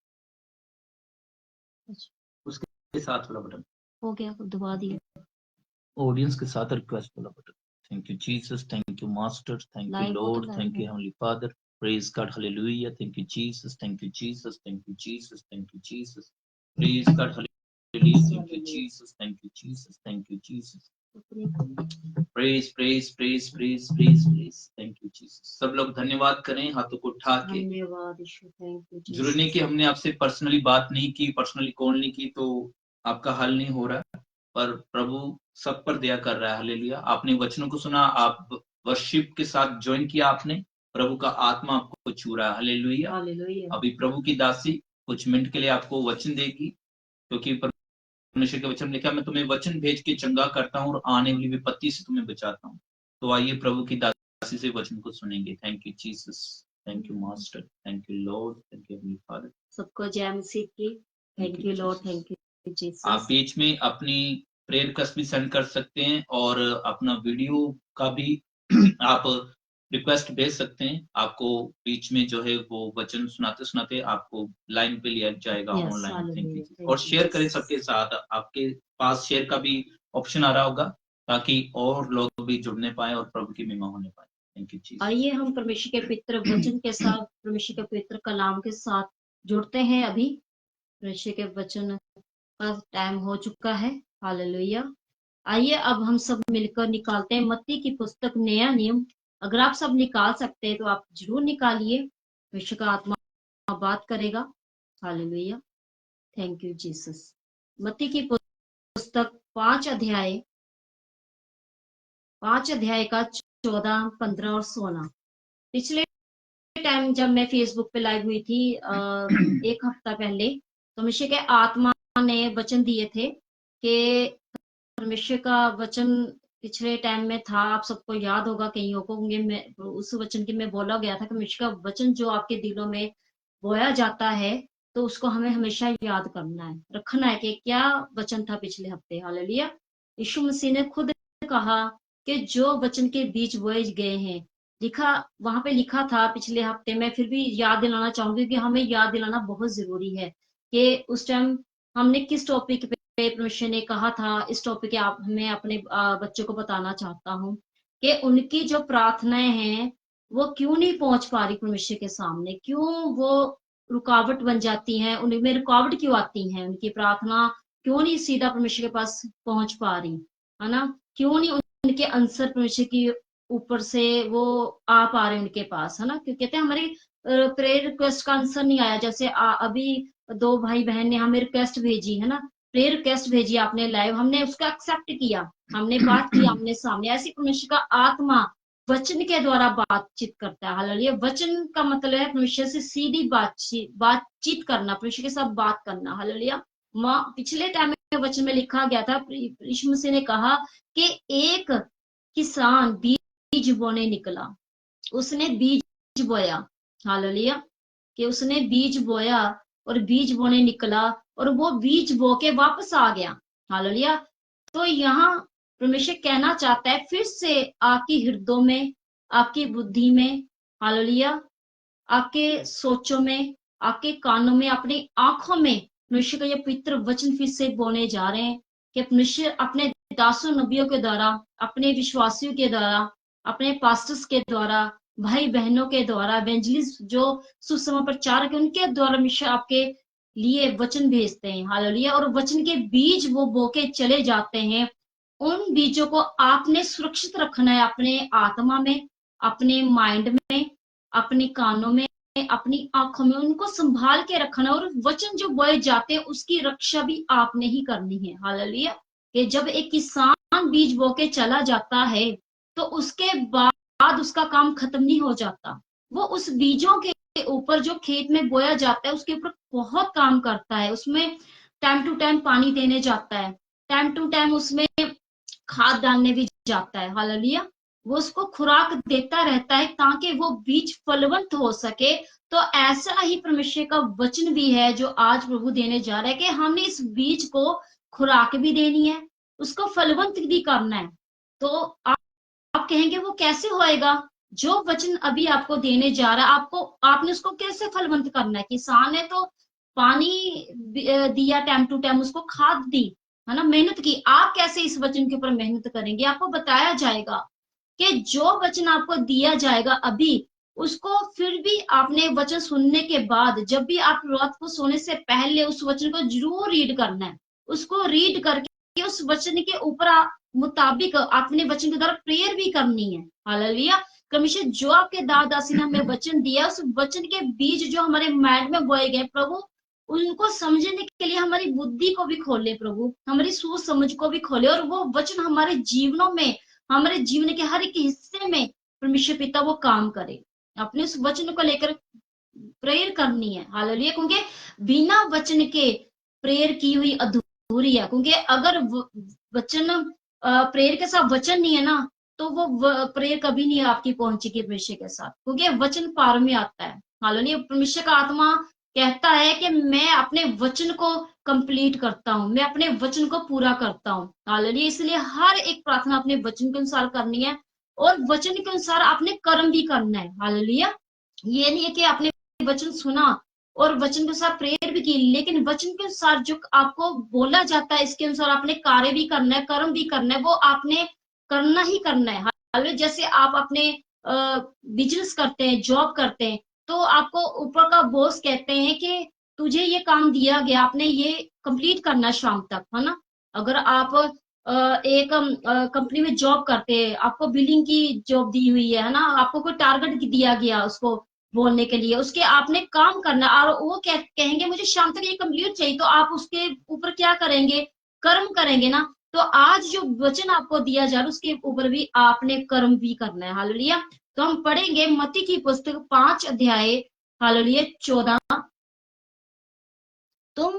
अच्छा उसके साथ वाला बटन हो गया, दबा दिया। ऑडियंस के साथ रिक्वेस्ट वाला button. Thank you Jesus. Thank you master. Thank you Lord. Thank you heavenly father. Praise God. Hallelujah. Thank you, Jesus. Thank you, Jesus. Thank you, Jesus. Thank you, Jesus. Praise God. Hallelujah. Thank you, Jesus. Thank you, Jesus. Thank you, Jesus. Praise, praise, praise, praise, praise, praise. Thank you, Jesus. सब लोग धन्यवाद करें हाथों को उठा के। धन्यवाद Yeshu. Thank you Jesus. जरूरी नहीं कि हमने आपसे पर्सनली बात नहीं की, पर्सनली कॉल नहीं की तो आपका हल नहीं हो रहा, पर प्रभु सब पर दया कर रहा है। हालेलुया। आपने वचनों को सुना, आप वर्शिप के साथ ज्वाइन किया, आपने प्रभु का आत्मा आपको छू रहा है। हालेलुया। अभी प्रभु की दासी कुछ मिनट के लिए आपको वचन देगी, क्योंकि परमेश्वर के वचन में लिखा, मैं तुम्हें वचन भेज के चंगा करता हूँ और आने वाली विपत्ति से तुम्हें बचाता हूँ। तो आइए प्रभु की दासी से वचन को सुनेंगे। Thank you Jesus. Thank you master. Thank you Lord. Thank you heavenly father. सबको जय मसीह की। Thank you Lord. Thank you Jesus. आप बीच में अपनी प्रेयर रिक्वेस्ट भी सेंड कर सकते हैं और अपना वीडियो का भी आप रिक्वेस्ट भेज सकते हैं। आपको बीच में जो है वो वचन सुनाते सुनाते आपको लाइन पे लिया जाएगा ऑनलाइन। Thank you. और शेयर करें सबके साथ। आपके पास शेयर का भी ऑप्शन आ रहा होगा, ताकि और लोग भी जुड़ने पाए और प्रभु की महिमा होने पाए। Thank you Jesus. आइए हम परमेश्वर के पवित्र वचन के साथ, परमेश्वर के पवित्र कलाम के साथ जुड़ते हैं। अभी परमेश्वर के वचन का टाइम हो चुका है। हालेलुया। आइए अब हम सब मिलकर निकालते हैं मत्ती की पुस्तक नया नियम। अगर आप सब निकाल सकते हैं तो आप जरूर निकालिए। परमेश्वर का आत्मा बात करेगा। हालेलुया। Thank you Jesus. मत्ती की पुस्तक 5 अध्याय का 14, 15 और 16। पिछले टाइम जब मैं फेसबुक पे लाइव हुई थी एक हफ्ता पहले, तो परमेश्वर के आत्मा ने वचन दिए थे कि परमेश्वर का वचन पिछले टाइम में था। आप सबको याद होगा, कईयों को मैं उस वचन की मैं बोला गया था कि परमेश्वर का वचन जो आपके दिलों में बोया जाता है, तो उसको हमें हमेशा याद करना है, रखना है कि क्या वचन था पिछले हफ्ते। हालेलुया। यीशु मसीह ने खुद कहा कि जो वचन के बीज बोए गए हैं, वहां पे लिखा था पिछले हफ्ते में, फिर भी याद दिलाना चाहूंगी कि हमें याद दिलाना बहुत जरूरी है कि उस टाइम हमने किस टॉपिक पे परमेश्वर ने कहा था। इस टॉपिक के आप मैं अपने बच्चों को बताना चाहता हूँ कि उनकी जो प्रार्थनाएं हैं वो क्यों नहीं पहुंच पा रही परमेश्वर के सामने, क्यों वो रुकावट बन जाती हैं, उनमें रुकावट क्यों आती है, उनकी प्रार्थना क्यों नहीं सीधा परमेश्वर के पास पहुंच पा रही है ना, क्यों नहीं उनके आंसर परमेश्वर की ऊपर से वो आ पा रहे उनके पास, है ना। क्योंकि कहते हैं हमारी प्रेयर रिक्वेस्ट का आंसर नहीं आया। जैसे अभी 2 भाई बहन ने हमें रिक्वेस्ट भेजी, है ना, प्रेयर रिक्वेस्ट भेजी आपने लाइव, हमने उसका एक्सेप्ट किया, हमने बात की आमने सामने। ऐसी परमेश्वर का आत्मा वचन के द्वारा बातचीत करता है। हालेलुया। वचन का मतलब है परमेश्वर से सीधी बातचीत करना, परमेश्वर के साथ बात करना। हालेलुया। पिछले टाइम में वचन में लिखा गया था, यीशु मसीह ने कहा कि एक किसान बीज बोने निकला, उसने बीज बोया। हालेलुया। कि उसने बीज बोया और बीज बोने निकला और वो बीज बो के वापस आ गया। हालेलुया। तो यहाँ परमेश्वर कहना चाहता है फिर से आपकी हृदयों में, आपकी बुद्धि में, हालेलुया, आपके सोचों में, आपके कानों में, अपनी आंखों में परमेश्वर का ये पवित्र वचन फिर से बोने जा रहे हैं कि परमेश्वर अपने दासों नबियों के द्वारा, अपने विश्वासियों के द्वारा, अपने पास्टर्स के द्वारा, भाई बहनों के द्वारा, एवेंजलिस्ट जो सुसमाचार प्रचारक है, उनके द्वारा परमेश्वर आपके लिए वचन भेजते हैं। हालेलुया। और वचन के बीज वो बो के चले जाते हैं। उन बीजों को आपने सुरक्षित रखना है अपने आत्मा में, अपने माइंड में, अपने कानों में, अपनी आंखों में, उनको संभाल के रखना। और वचन जो बोए जाते हैं उसकी रक्षा भी आपने ही करनी है। हालेलुया। कि जब एक किसान बीज बो के चला जाता है तो उसके बाद उसका काम खत्म नहीं हो जाता। वो उस बीजों के ऊपर जो खेत में बोया जाता है उसके ऊपर बहुत काम करता है। उसमें टाइम टू टाइम पानी देने जाता है, टाइम टू टाइम उसमें खाद डालने भी जाता है। हालेलुया। वो उसको खुराक देता रहता है ताकि वो बीज फलवंत हो सके। तो ऐसा ही परमेश्वर का वचन भी है जो आज प्रभु देने जा रहा है कि हमने इस बीज को खुराक भी देनी है, उसको फलवंत भी करना है। तो आप कहेंगे वो कैसे होएगा? जो वचन अभी आपको देने जा रहा है, आपने उसको कैसे फलवंत करना है? किसान ने तो पानी दिया, टाइम टू टाइम उसको खाद दी, है ना, मेहनत की। आप कैसे इस वचन के ऊपर मेहनत करेंगे? आपको बताया जाएगा कि जो वचन आपको दिया जाएगा अभी, उसको फिर भी आपने वचन सुनने के बाद, जब भी आप रात को सोने से पहले उस वचन को जरूर रीड करना है। उसको रीड करके उस वचन के ऊपर मुताबिक आपने वचन के द्वारा प्रेयर भी करनी है। हालेलुया। परमेश्वर जो आपके दादासी ने हमें वचन दिया, उस वचन के बीज जो हमारे माइंड में बोए गए, प्रभु उनको समझने के लिए हमारी बुद्धि को भी खोले, प्रभु हमारी सोच समझ को भी खोले, और वो वचन हमारे जीवनों में, हमारे जीवन के हर एक हिस्से में परमेश्वर पिता वो काम करे। अपने उस वचन को लेकर प्रेयर करनी है। हालेलुया। क्योंकि बिना वचन के प्रेयर की हुई अधूरी है। क्योंकि अगर वचन प्रेयर के साथ वचन नहीं है ना, तो वो प्रेयर कभी नहीं आपकी पहुंचेगी परमेश्वर के साथ। क्योंकि वचन पार में आता है। हालेलुया। परमेश्वर का आत्मा कहता है कि मैं अपने वचन को कंप्लीट करता हूँ, मैं अपने वचन को पूरा करता हूँ। हालेलुया। इसलिए हर एक प्रार्थना अपने वचन के अनुसार करनी है और वचन के अनुसार आपने कर्म भी करना है। हालेलुया। ये नहीं है कि आपने वचन सुना और वचन के अनुसार प्रेयर भी की, लेकिन वचन के अनुसार जो आपको बोला जाता है इसके अनुसार आपने कार्य भी करना है, कर्म भी करना है, वो आपने करना ही करना है। हालेलुया। जैसे आप अपने बिजनेस करते हैं, जॉब करते हैं, तो आपको ऊपर का बॉस कहते हैं कि तुझे ये काम दिया गया, आपने ये कंप्लीट करना शाम तक, है ना। अगर आप एक कंपनी में जॉब करते हैं, आपको बिलिंग की जॉब दी हुई है ना, आपको कोई टारगेट दिया गया उसको बोलने के लिए, उसके आपने काम करना, और वो कहेंगे मुझे शाम तक ये कंप्लीट चाहिए, तो आप उसके ऊपर क्या करेंगे? कर्म करेंगे ना। तो आज जो वचन आपको दिया जा रहा है उसके ऊपर भी आपने कर्म भी करना है। हालेलुया। तो हम पढ़ेंगे मत्ती की पुस्तक 5 अध्याय, हालेलुया 14। तुम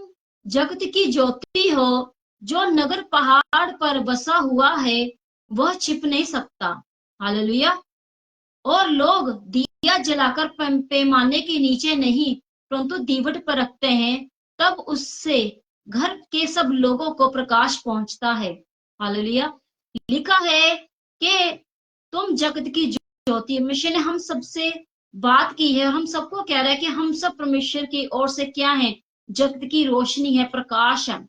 जगत की ज्योति हो, जो नगर पहाड़ पर बसा हुआ है वह छिप नहीं सकता। हालेलुया। और लोग दिया जलाकर पैमाने के नीचे नहीं परंतु दीवट पर रखते हैं, तब उससे घर के सब लोगों को प्रकाश पहुंचता है। हालेलुया। लिखा है कि तुम जगत की ज्योति। परमेश्वर ने हम सबसे बात की है और हम सबको कह रहा है कि हम सब परमेश्वर की ओर से क्या है? जगत की रोशनी है, प्रकाश है।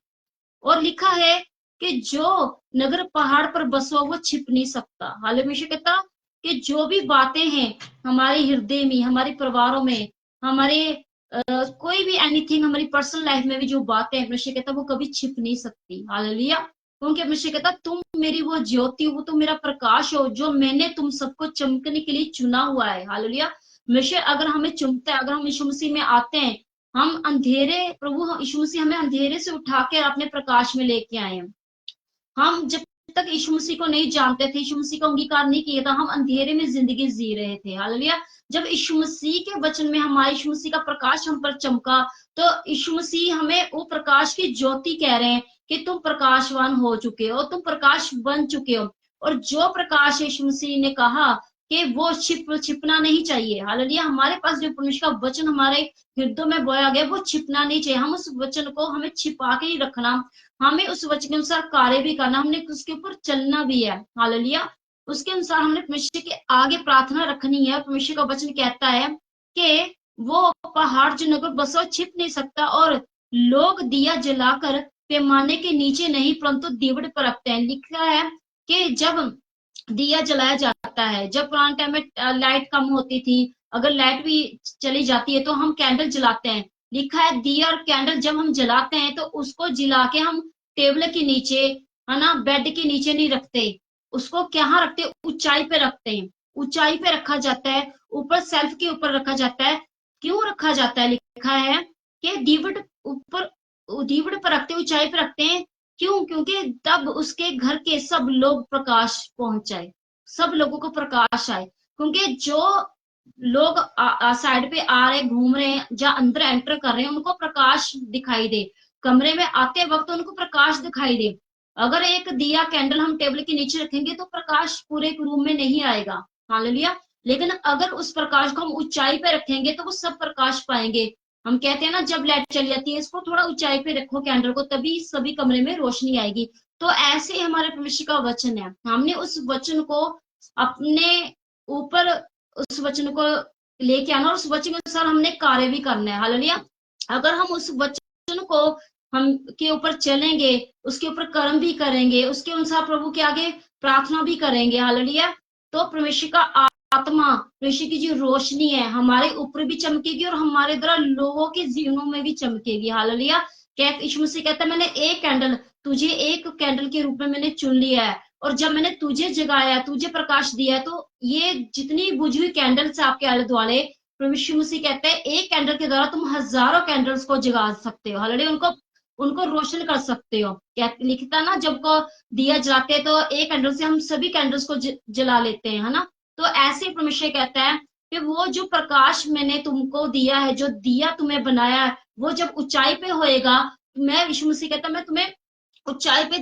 और लिखा है कि जो नगर पहाड़ पर बसो वो छिप नहीं सकता। हालेलुया। कहता कि जो भी बातें हैं हमारे हृदय में, हमारे परिवारों में, हमारे कोई भी एनीथिंग, हमारी पर्सनल लाइफ में भी जो बातें हैं, परमेश्वर कहता वो कभी छिप नहीं सकती। हालेलुया। क्योंकि परमेश्वर कहता तुम मेरी वो ज्योति हो, तुम मेरा प्रकाश हो, जो मैंने तुम सबको चमकने के लिए चुना हुआ है। हालेलुया। परमेश्वर अगर हमें चुनता है, अगर हम यीशु मसीह में आते हैं, हम अंधेरे, प्रभु यीशु मसीह हमें अंधेरे से उठा के अपने प्रकाश में लेके आए हैं। हम जब तक यीशु मसीह को नहीं जानते थे, यीशु मसीह का अंगीकार नहीं किया था, हम अंधेरे में जिंदगी जी रहे थे। हालेलुया। जब यीशु मसीह के वचन में हमारे यीशु मसीह का प्रकाश हम पर चमका, तो यीशु मसीह हमें वो प्रकाश की ज्योति कह रहे हैं कि तुम प्रकाशवान हो चुके हो, तुम प्रकाश बन चुके हो। और जो प्रकाश यीशु मसीह ने कहा कि वो छिपना नहीं चाहिए। हालेलुया। हमारे पास जो परमेश्वर का वचन हमारे हृदय में बोया गया, वो छिपना नहीं चाहिए। हम उस वचन को हमें छिपा के ही रखना, हमें उस वचन के अनुसार कार्य भी करना, हमने उसके ऊपर चलना भी है। हालेलुया। उसके अनुसार हमने परमेश्वर के आगे प्रार्थना रखनी है। परमेश्वर का वचन कहता है कि वो पहाड़ जो नगर बसा छिप नहीं सकता, और लोग दिया जलाकर पैमाने के नीचे नहीं परंतु दीवट पर रखते हैं। लिखा है कि जब दिया जलाया जाता है, जब पुराने टाइम में लाइट कम होती थी, अगर लाइट भी चली जाती है तो हम कैंडल जलाते हैं। लिखा है दिया और कैंडल जब हम जलाते हैं तो उसको जला के हम टेबल के नीचे, है ना, बेड के नीचे नहीं रखते, उसको क्या रखते हैं, ऊंचाई पे रखते हैं। ऊंचाई पे रखा जाता है, ऊपर सेल्फ के ऊपर रखा जाता है। क्यों रखा जाता है? लिखा है कि दीवट ऊपर, दीवट पर रखते, ऊंचाई पे रखते हैं। क्यों? क्योंकि तब उसके घर के सब लोग प्रकाश पहुंच जाए, सब लोगों को प्रकाश आए। क्योंकि जो लोग साइड पे आ रहे, घूम रहे हैं, या अंदर एंटर कर रहे हैं, उनको प्रकाश दिखाई दे। कमरे में आते वक्त उनको प्रकाश दिखाई दे। अगर एक दिया कैंडल हम टेबल के नीचे रखेंगे तो प्रकाश पूरे रूम में नहीं आएगा। हालेलुया। लेकिन अगर उस प्रकाश को हम ऊंचाई पे रखेंगे तो वो सब प्रकाश पाएंगे। हम कहते हैं ना, जब लाइट चली जाती है, इसको थोड़ा ऊंचाई पे रखो कैंडल को, तभी सभी कमरे में रोशनी आएगी। तो ऐसे ही हमारे परमेश्वर का वचन है, हमने उस वचन को अपने ऊपर, उस वचन को लेके आना, और उस वचन के अनुसार हमने कार्य भी करना है। हालेलुया। अगर हम उस वचन को हम के ऊपर चलेंगे, उसके ऊपर कर्म भी करेंगे, उसके अनुसार प्रभु के आगे प्रार्थना भी करेंगे, हालेलुया, तो परमेश्वर का आत्मा, परमेश्वर की जो रोशनी है हमारे ऊपर भी चमकेगी और हमारे द्वारा लोगों के जीवनों में भी चमकेगी। हालेलुया। यीशु मसीह कहता है मैंने एक कैंडल, तुझे एक कैंडल के रूप में मैंने चुन लिया है, और जब मैंने तुझे जगाया, तुझे प्रकाश दिया है, तो ये जितनी बुझी हुई कैंडल्स आपके आले दुआले, परमेश्वर मसीह कहते हैं एक कैंडल के द्वारा तुम हजारों कैंडल्स को जगा सकते हो। हालेलुया। उनको उनको रोशन कर सकते हो। क्या लिखता ना, जब को दिया जलाते हैं तो एक कैंडल से हम सभी कैंडल्स को जला लेते हैं, है ना। तो ऐसे परमेश्वर कहता है कि वो जो प्रकाश मैंने तुमको दिया है, जो दिया तुम्हें बनाया है, वो जब ऊंचाई पे होएगा, मैं, यीशु मसीह कहता मैं तुम्हें ऊंचाई पे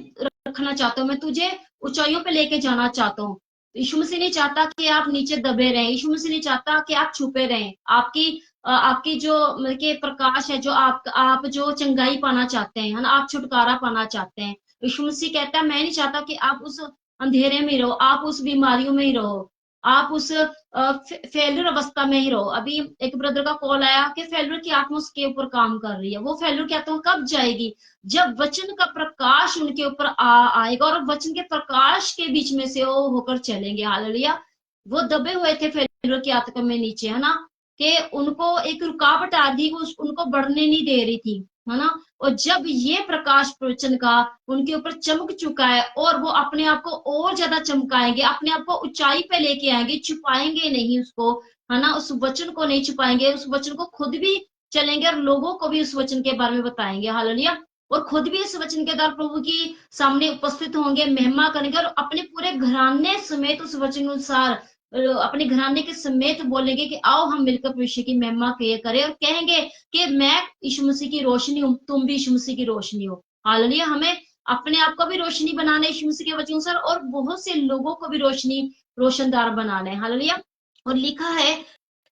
रखना चाहता हूँ, मैं तुझे ऊंचाइयों पे लेके जाना चाहता हूँ। यीशु मसीह नहीं चाहता कि आप नीचे दबे रहें, यीशु मसीह नहीं चाहता कि आप छुपे रहें। आपकी जो मतलब कि प्रकाश है, जो आप जो चंगाई पाना चाहते हैं, है ना, आप छुटकारा पाना चाहते हैं। यीशु मसीह कहता है मैं नहीं चाहता कि आप उस अंधेरे में ही रहो, आप उस बीमारियों में ही रहो, आप उस फेलियर अवस्था में ही रहो। अभी एक ब्रदर का कॉल आया कि फेलियर की आत्मा उसके ऊपर काम कर रही है। वो फेलियर की आत्मा कब जाएगी? जब वचन का प्रकाश उनके ऊपर आएगा, और वचन के प्रकाश के बीच में से वो होकर चलेंगे। हालेलुया। वो दबे हुए थे फेलियर की आत्मा में नीचे, है ना, कि उनको एक रुकावट आ रही, उनको बढ़ने नहीं दे रही थी, है ना। और जब ये प्रकाश वचन का उनके ऊपर चमक चुका है, और वो अपने आप को और ज्यादा चमकाएंगे, अपने आप को ऊंचाई पे लेके आएंगे, छुपाएंगे नहीं उसको, है ना, उस वचन को नहीं छुपाएंगे, उस वचन को खुद भी चलेंगे और लोगों को भी उस वचन के बारे में बताएंगे। हालेलुया। और खुद भी इस वचन के द्वारा प्रभु की सामने उपस्थित होंगे, महिमा करेंगे, और अपने पूरे घराने समेत उस वचन अनुसार अपने घराने के समेत बोलेंगे कि आओ हम मिलकर परमेश्वर की महिमा करें, और कहेंगे कि मैं यीशु मसीह की रोशनी हूँ, तुम भी यीशु मसीह की रोशनी हो। हालेलुया। हमें अपने आप को भी रोशनी बनाना है यीशु मसीह के वचन अनुसार, और बहुत से लोगों को भी रोशनदार बनाना है। हालेलुया। और लिखा है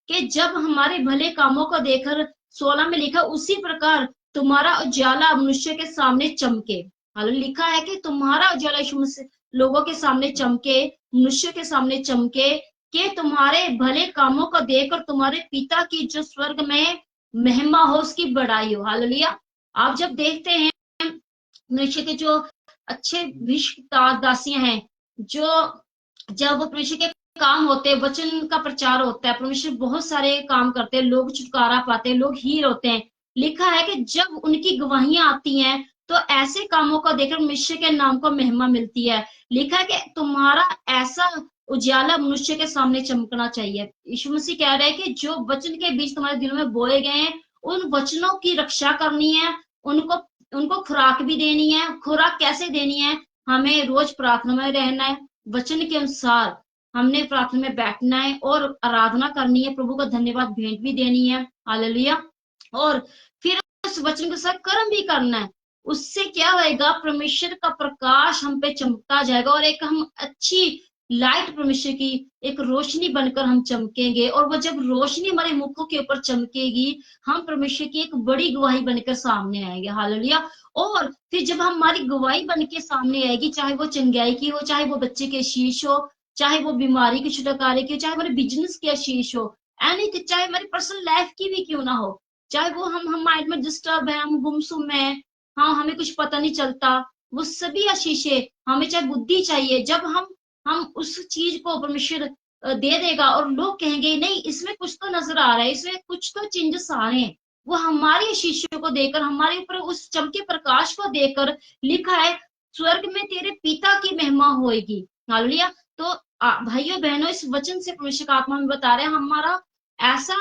कि जब हमारे भले कामों को देखकर, 16 में लिखा, उसी प्रकार तुम्हारा उजाला मनुष्य के सामने चमके। हालेलुया। लिखा है कि तुम्हारा उजाला यीशु मसीह लोगों के सामने चमके, मनुष्य के सामने चमके, कि तुम्हारे भले कामों को देखकर तुम्हारे पिता की जो स्वर्ग में महिमा हो, उसकी बड़ाई हो। हालेलुया। आप जब देखते हैं मनुष्य के जो अच्छे दासियां हैं, जो जब परमेश्वर के काम होते हैं, वचन का प्रचार होता है, परमेश्वर बहुत सारे काम करते हैं, लोग छुटकारा पाते हैं, लोग हील होते हैं। लिखा है कि जब उनकी गवाहियां आती हैं तो ऐसे कामों को देखकर मनुष्य के नाम को महिमा मिलती है। लिखा है कि तुम्हारा ऐसा उजाला मनुष्य के सामने चमकना चाहिए। यीशु मसीह कह रहे हैं कि जो वचन के बीच तुम्हारे दिल में बोए गए हैं, उन वचनों की रक्षा करनी है, उनको उनको खुराक भी देनी है। खुराक कैसे देनी है? हमें रोज प्रार्थना में रहना है, वचन के अनुसार हमने प्रार्थना में बैठना है और आराधना करनी है, प्रभु को धन्यवाद भेंट भी देनी है। हालेलुया। और फिर उस वचन के साथ कर्म भी करना है। उससे क्या होएगा? परमेश्वर का प्रकाश हम पे चमकता जाएगा और एक हम अच्छी लाइट, परमेश्वर की एक रोशनी बनकर हम चमकेंगे। और वो जब रोशनी हमारे मुखों के ऊपर चमकेगी, हम परमेश्वर की एक बड़ी गवाही बनकर सामने आएंगे। हालेलुया। और फिर जब हमारी गवाही बन के सामने आएगी, चाहे वो चंगाई की हो, चाहे वो बच्चे के आशीष हो, चाहे वो बीमारी की छुटकारे की हो, चाहे हमारे बिजनेस की आशीष हो, एनीथिंग, चाहे हमारी पर्सनल लाइफ की भी क्यों ना हो, चाहे वो हम माइंड में डिस्टर्ब है, हम गुमसुम है, हाँ हमें कुछ पता नहीं चलता, वो सभी आशीषें हमें, चाहे बुद्धि चाहिए, जब हम उस चीज को परमेश्वर दे देगा और लोग कहेंगे नहीं इसमें कुछ तो नजर आ रहा है, इसमें कुछ तो चेंजेस आ रहे हैं, वो हमारी आशीषों को देकर, हमारे ऊपर उस चमके प्रकाश को देकर, लिखा है स्वर्ग में तेरे पिता की महिमा होएगी। हालेलुया। तो भाइयों बहनों, इस वचन से परमेश्वर का आत्मा में बता रहे हैं, हमारा ऐसा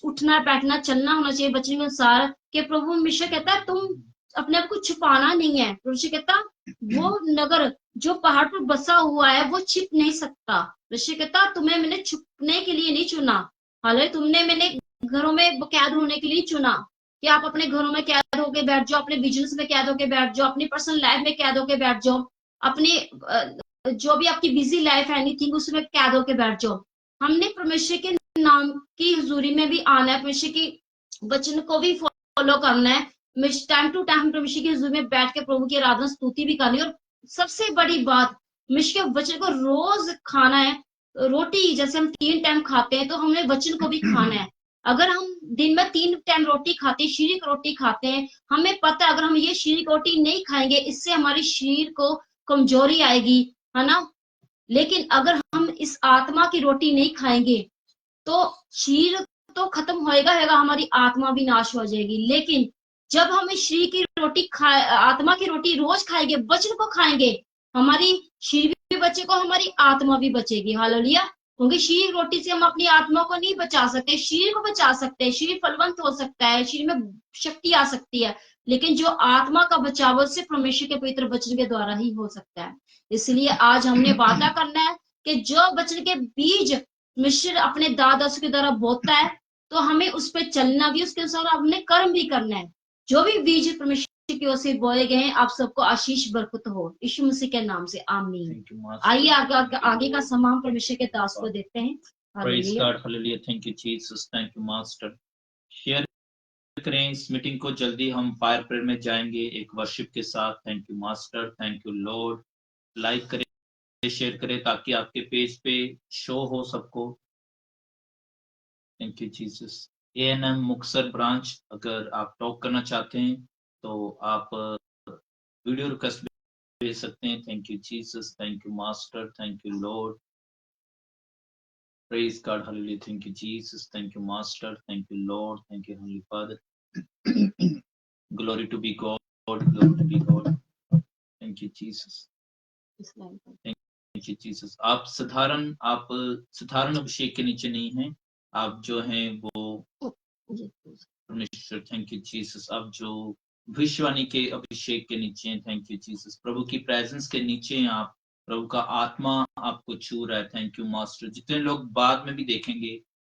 उठना बैठना चलना होना चाहिए वचन के अनुसार कि प्रभु हमेशा कहता है तुम अपने आप को छुपाना नहीं है। परमेश्वर कहता वो नगर जो पहाड़ पर बसा हुआ है वो छिप नहीं सकता। परमेश्वर कहता तुम्हें मैंने छुपने के लिए नहीं चुना, हालांकि तुमने मैंने घरों में कैद होने के लिए चुना कि आप अपने घरों में कैद होके बैठ जाओ, अपने बिजनेस में कैद होके बैठ जाओ, अपनी पर्सनल लाइफ में कैद होके बैठ जाओ, अपनी जो भी आपकी बिजी लाइफ है एनीथिंग उसमें कैद होके बैठ जाओ। हमने परमेश्वर के नाम की हुजूरी में भी आना है, परमेश्वर की वचन को भी फॉलो करना है, टाइम टू टाइम परमेश्वर की हुजूरी में बैठ के प्रभु की आराधना स्तुति भी करनी है। और सबसे बड़ी बात, परमेश्वर के वचन को रोज खाना है। रोटी जैसे हम 3 टाइम खाते हैं तो हमने वचन को भी खाना है। अगर हम दिन में 3 टाइम रोटी खाते हैं, शारीरिक रोटी खाते हैं, हमें पता है अगर हम ये शारीरिक रोटी नहीं खाएंगे इससे हमारे शरीर को कमजोरी आएगी, है ना। लेकिन अगर हम इस आत्मा की रोटी नहीं खाएंगे तो शरीर तो खत्म होएगा, हमारी आत्मा भी नाश हो जाएगी। लेकिन जब हम इस शरीर की रोटी आत्मा की रोटी रोज खाएंगे, वचन को खाएंगे, हमारी शरीर भी बचेगा, हमारी आत्मा भी बचेगी। हालेलुया। क्योंकि शरीर रोटी से हम अपनी आत्मा को नहीं बचा सकते, शरीर को बचा सकते हैं, शरीर फलवंत हो सकता है, शरीर में शक्ति आ सकती है, लेकिन जो आत्मा का बचाव सिर्फ परमेश्वर के पवित्र वचन के द्वारा ही हो सकता है। इसलिए आज हमने वादा करना है कि जो वचन के बीज मिश्र अपने दादा के द्वारा बोता है तो हमें उस पर चलना भी, उसके अनुसार हमने कर्म भी करना है। जो भी बीज परमेश्वर की ओर से बोए गए हैं, आप सबको आशीष बरकत हो यीशु मसीह के नाम से, आमीन। आइए आगे का सम्मान परमेश्वर के दास को देते हैं। Praise God, hallelujah, thank you Jesus, thank you master। Share करें इस मीटिंग को, जल्दी हम फायर प्रेयर में जाएंगे एक वर्शिप के साथ। Thank you master, thank you Lord. Like करें, शेयर करें ताकि आपके पेज पे शो हो सबको। Thank you Jesus. ANM Muktsar branch, अगर आप टॉक करना चाहते हैं तो आप वीडियो रिक्वेस्ट भेज सकते हैं। Thank you Jesus, thank you master, thank you Lord. Praise God, hallelujah, thank you Jesus, thank you master, thank you Lord, thank you Heavenly Father। Glory to be God, glory to be God। Thank you Jesus, thank you Jesus। आप साधारण अभिषेक के नीचे नहीं हैं, आप जो हैं वो परमेश्वर, थैंक यू जीसस, आप जो भविष्यवाणी के अभिषेक के नीचे हैं, थैंक यू जीसस, प्रभु की प्रेजेंस के नीचे हैं आप, प्रभु का आत्मा आपको छू रहा है। Thank you master. जितने लोग बाद में भी देखेंगे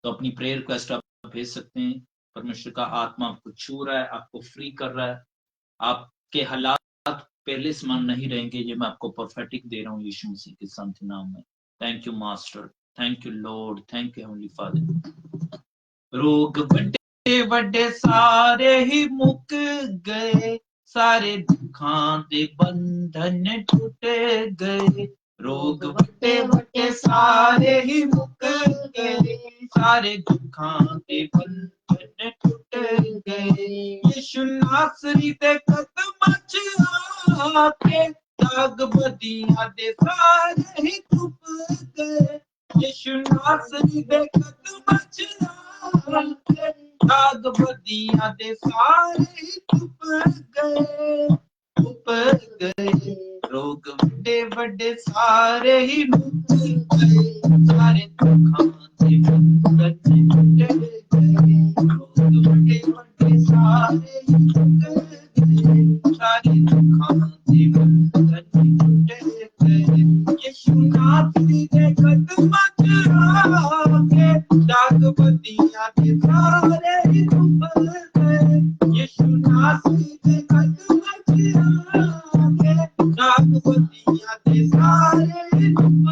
तो अपनी प्रेयर रिक्वेस्ट आप भेज सकते हैं। परमेश्वर का आत्मा आपको छू रहा है, आपको फ्री कर रहा है, आपके हालात पहले समान नहीं रहेंगे। ये मैं आपको प्रोफेटिक दे रहा हूँ यीशु मसीह के संत नाम में। Thank you master, thank you Lord, thank you heavenly father. रोग बड़े बड़े सारे ही मुक गए, सारे दुखां दे बंधन टूट गए। रोग बड़े बड़े सारे ही मुक गए, सारे दुखां दे बंधन टूट गए। यीशु नासरी दे कदमां च आके दाग बदियां दे सारे ही टूट गए। यीशु नासरी दे कदमां च आके दाग बदियां दे सारे ही टूट गए। डूब गए, रोग बड़े बड़े सारे ही मुक गए, सारे दुखों से बंधन टूट गए, रोग बड़े बड़े सारे ही मुक गए, सारे दुखों से बंधन टूट गए। यीशु नासरी के कदमों च आके दाग बत्तियां के सारे ही डूब गए, यीशु नासरी के कदमों च आके दाग बत्तियां के सारे ही डूब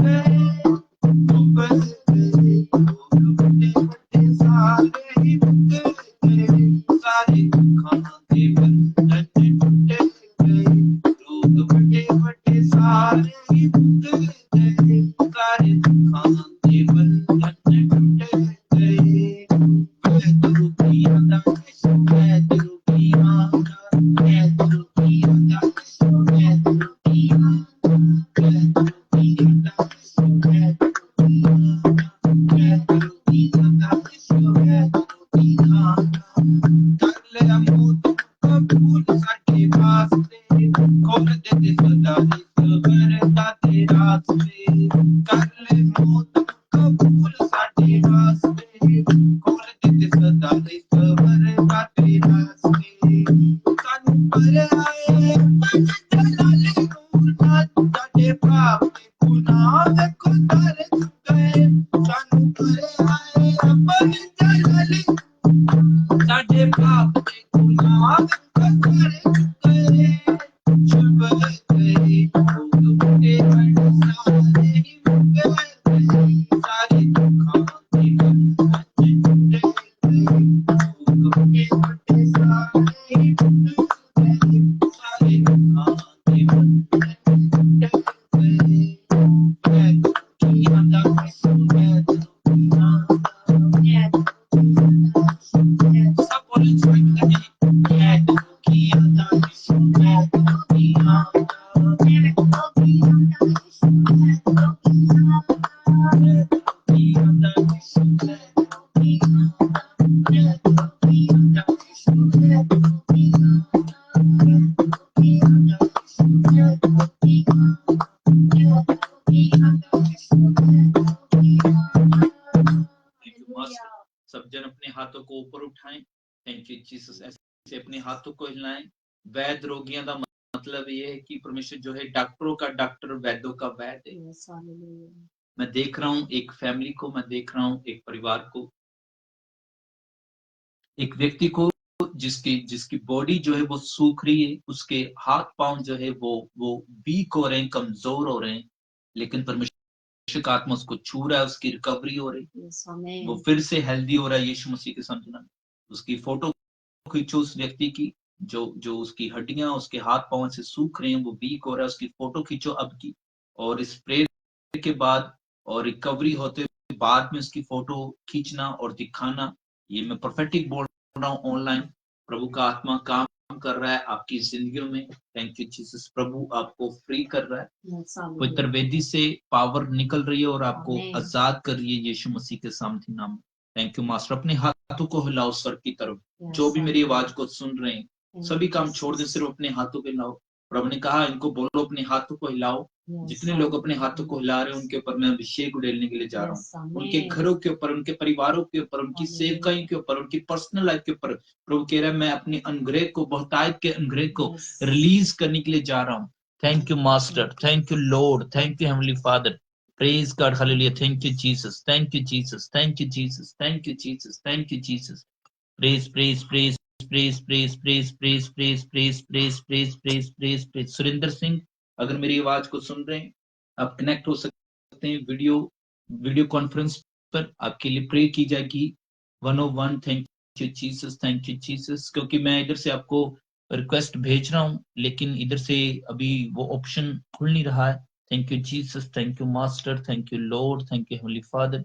गए, डूब गए, लोग बड़े बड़े सारे ही डूब गए, सारे दुखों से बंधन टूट गए, लोग बड़े बड़े सारे ही डूब गए, सारे दुखों से बंधन टूट गए। वैद्यु की आदा यीशु, वैद्यु की आदा, वैद्यु की आदा यीशु, वैद्यु की आदा, वैद्यु की आदा यीशु, वैद्यु की आदा, वैद्यु की आदा यीशु, वैद्यु की आदा। कर ले अमूत कबूल साडे वास्ते, खोल दे दे सदा सवरदा दे रास्ते, कर ले मौत कबूल साडे वास्ते, खोल दे दे सदा सवरदा दे रास्ते। सानू पर आए अपन जलाले गुनाह, साडे पाप ते गुनाह वेखो तारे चुके, सानू पर आए अपन जलाले साडे पाप ते गुनाह वेखो तारे चुके, छुप गए, लोग बड़े बड़े सारे ही मुक गए, सारे दुखों से बंधन टूट गए, लोग बड़े बड़े सारे ही मुक गए, सारे दुखों से बंधन टूट गए। वैद्यु की आदा यीशु, वैद्यु की आदा, वैद्यु की आदा यीशु, सब बोले वैद्यु की आदा यीशु, वैद्यु की आदा, वैद्यु की आदा यीशु, वैद्यु की आदा, वैद्यु की आदा यीशु, वैद्यु की आदा, वैद्यु की आदा यीशु, वैद्यु की आदा, वैद्यु की आदा यीशु, वैद्यु की आदा, वैद्यु की आदा यीशु, वैद्यु की आदा। Thank you master. सब जन अपने हाथों को ऊपर उठाएं। Thank you Jesus. ऐसे अपने हाथों को हिलाएं। वैद्य रोगियों का मतलब ये है कि परमेश्वर जो है डॉक्टरों का डॉक्टर, वैद्यों का वैद्य है। मैं देख रहा हूँ एक फैमिली को, मैं देख रहा हूँ एक परिवार को, एक व्यक्ति को जिसकी बॉडी जो है वो सूख रही है, उसके हाथ पांव जो है वो वीक हो रहे हैं, कमजोर हो रहे हैं, लेकिन परमेश्वर का आत्मा उसको छू रहा है, उसकी रिकवरी हो रही है, वो फिर से हेल्दी हो रहा है यीशु मसीह के सामने। उसकी फोटो खींचो उस व्यक्ति की जो उसकी हड्डियां उसके हाथ पांव से सूख रहे हैं, वो वीक हो रहा है, उसकी फोटो खींचो अब की, और इस प्रेयर के बाद और रिकवरी होते बाद में उसकी फोटो खींचना और दिखाना। ये मैं प्रोफेटिक बोल रहा हूँ ऑनलाइन। प्रभु का आत्मा काम कर रहा है आपकी जिंदगियों में। Thank you Jesus. प्रभु आपको फ्री कर रहा है, पवित्र वेदी से पावर निकल रही है और आपको आजाद कर रही है यीशु मसीह के सामर्थ्य नाम। Thank you master. अपने हाथों को हिलाओ स्वर्ग की तरफ। जो भी मेरी आवाज को सुन रहे हैं सभी काम छोड़ दे, सिर्फ अपने हाथों को हिलाओ। प्रभु ने कहा इनको बोलो अपने हाथों को हिलाओ। जितने लोग अपने हाथों को हिला रहे हैं उनके ऊपर मैं अभिषेक उड़ेलने के लिए जा रहा हूँ, उनके घरों के ऊपर, उनके परिवारों के ऊपर, उनकी सेवकाई के ऊपर, उनकी पर्सनल लाइफ के ऊपर। प्रभु कह रहा है मैं अपने अनुग्रह को, बहुतायत के अनुग्रह को रिलीज करने के लिए जा रहा हूँ। Thank you master, thank you Lord, thank you heavenly father. Praise God, hallelujah. Thank you, Jesus. Thank you, Jesus. Thank you, Jesus. Thank you, Jesus. Thank you, Jesus. Praise, praise, praise, praise, praise, praise, praise, praise, praise, praise, praise, praise, praise, praise. Surendra Singh, अगर मेरी आवाज को सुन रहे हैं, आप connect हो सकते हैं वीडियो कॉन्फ्रेंस पर। आपके लिए प्रे की जाएगी 101। Thank you Jesus, thank you Jesus. क्योंकि मैं इधर से आपको रिक्वेस्ट भेज रहा हूँ, लेकिन इधर से अभी वो ऑप्शन खुल नहीं रहा है। Thank you, Jesus. Thank you, Master. Thank you, Lord. Thank you, Heavenly Father.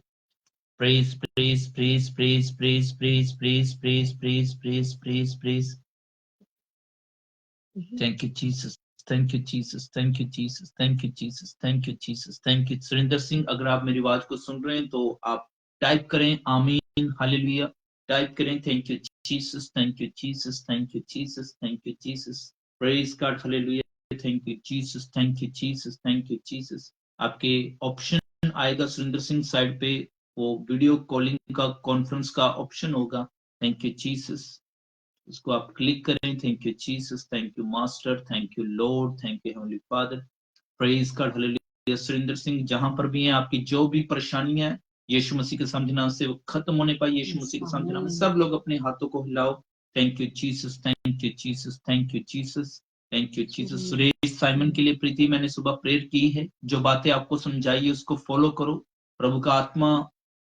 Praise, praise, praise, praise, praise, praise, praise, praise, praise, praise, praise, praise. Thank you, Jesus. Thank you, Jesus. Thank you, Jesus. Thank you, Jesus. Thank you, Jesus. Thank you. Surendra Singh, अगर आप मेरी आवाज को सुन रहे हैं तो आप type करें आमीन, हालेलुया। टाइप करें thank you Jesus, thank you Jesus, thank you Jesus, thank you Jesus. Praise God, hallelujah, thank you Jesus, thank you Jesus, thank you Jesus. आपके ऑप्शन आएगा सुरेंद्र सिंह साइड पे, वो वीडियो कॉलिंग का conference का option होगा। Thank you Jesus, उसको आप click करें। Thank you Jesus, thank you master, thank you Lord, thank you heavenly father, praise God, hallelujah. Surendra Singh जहां पर भी हैं, आपकी जो भी परेशानियां हैं यीशु मसीह के सामने नाम से वो खत्म होने पाए। यीशु मसीह के सामने नाम में सब लोग अपने हाथों को हिलाओ। Thank you Jesus, thank you Jesus, thank you Jesus, thank you Jesus. Suresh Simon के लिए प्रीति मैंने सुबह प्रेयर की है, जो बातें आपको समझाई है उसको फॉलो करो। प्रभु का आत्मा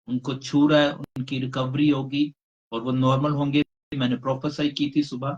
उनको छू रहा है, उनकी रिकवरी होगी और वो नॉर्मल होंगे। मैंने प्रोफेसाई की थी सुबह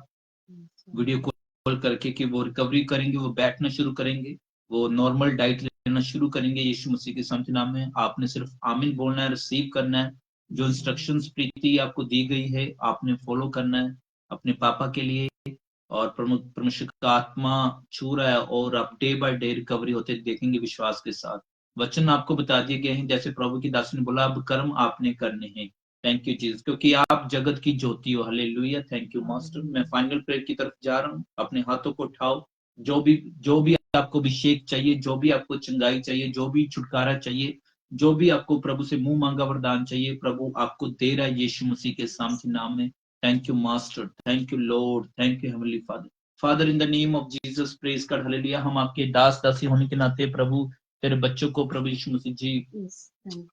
वीडियो कॉल करके कि वो रिकवरी करेंगे, वो बैठना शुरू करेंगे, वो नॉर्मल डाइट लेना शुरू करेंगे यीशु मसीह के सामर्थ्य नाम में। आपने सिर्फ आमीन बोलना है, रिसीव करना है। जो इंस्ट्रक्शंस प्रीति आपको दी गई है आपने फॉलो करना है अपने पापा के लिए। और परमेश्वर का आत्मा छू रहा है और आप डे बाय डे रिकवरी होते देखेंगे विश्वास के साथ। वचन आपको बता दिए गए हैं, जैसे प्रभु की दासी ने बोला, अब कर्म आपने करने हैं। थैंक यू जीसस, क्योंकि आप जगत की ज्योति हो। Hallelujah, thank you master. मैं फाइनल प्रेयर की तरफ जा रहा हूँ, अपने हाथों को उठाओ। जो भी आपको अभिषेक चाहिए, जो भी आपको चंगाई चाहिए, जो भी छुटकारा चाहिए, जो भी आपको प्रभु से मुंह मांगा वरदान चाहिए, प्रभु आपको दे रहा है यीशु मसीह के सामर्थ्य नाम में। Thank you master, thank you Lord, thank you heavenly father. Father in the name of Jesus, praise God, hallelujah. हम आपके दास दासी होने के नाते प्रभु तेरे बच्चों को प्रभु यीशु मसीह जी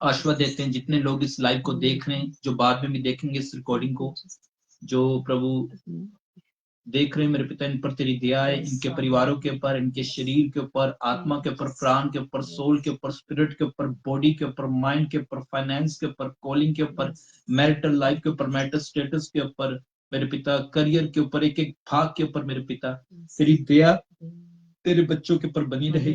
आशीर्वाद देते हैं। जितने लोग इस लाइव को देख रहे हैं, जो बाद में भी देखेंगे इस रिकॉर्डिंग को, जो प्रभु देख रहे हैं मेरे पिता, इन पर तेरी दया है, इनके परिवारों के ऊपर, इनके शरीर के ऊपर, आत्मा के ऊपर, प्राण के ऊपर, सोल के ऊपर, स्पिरिट के ऊपर, बॉडी के ऊपर, माइंड के ऊपर, फाइनेंस के ऊपर, कॉलिंग के ऊपर, मैरिटल लाइफ के ऊपर, मैरिटल स्टेटस के ऊपर मेरे पिता, करियर के ऊपर, एक एक भाग के ऊपर मेरे पिता तेरी दया तेरे बच्चों के ऊपर बनी रहे।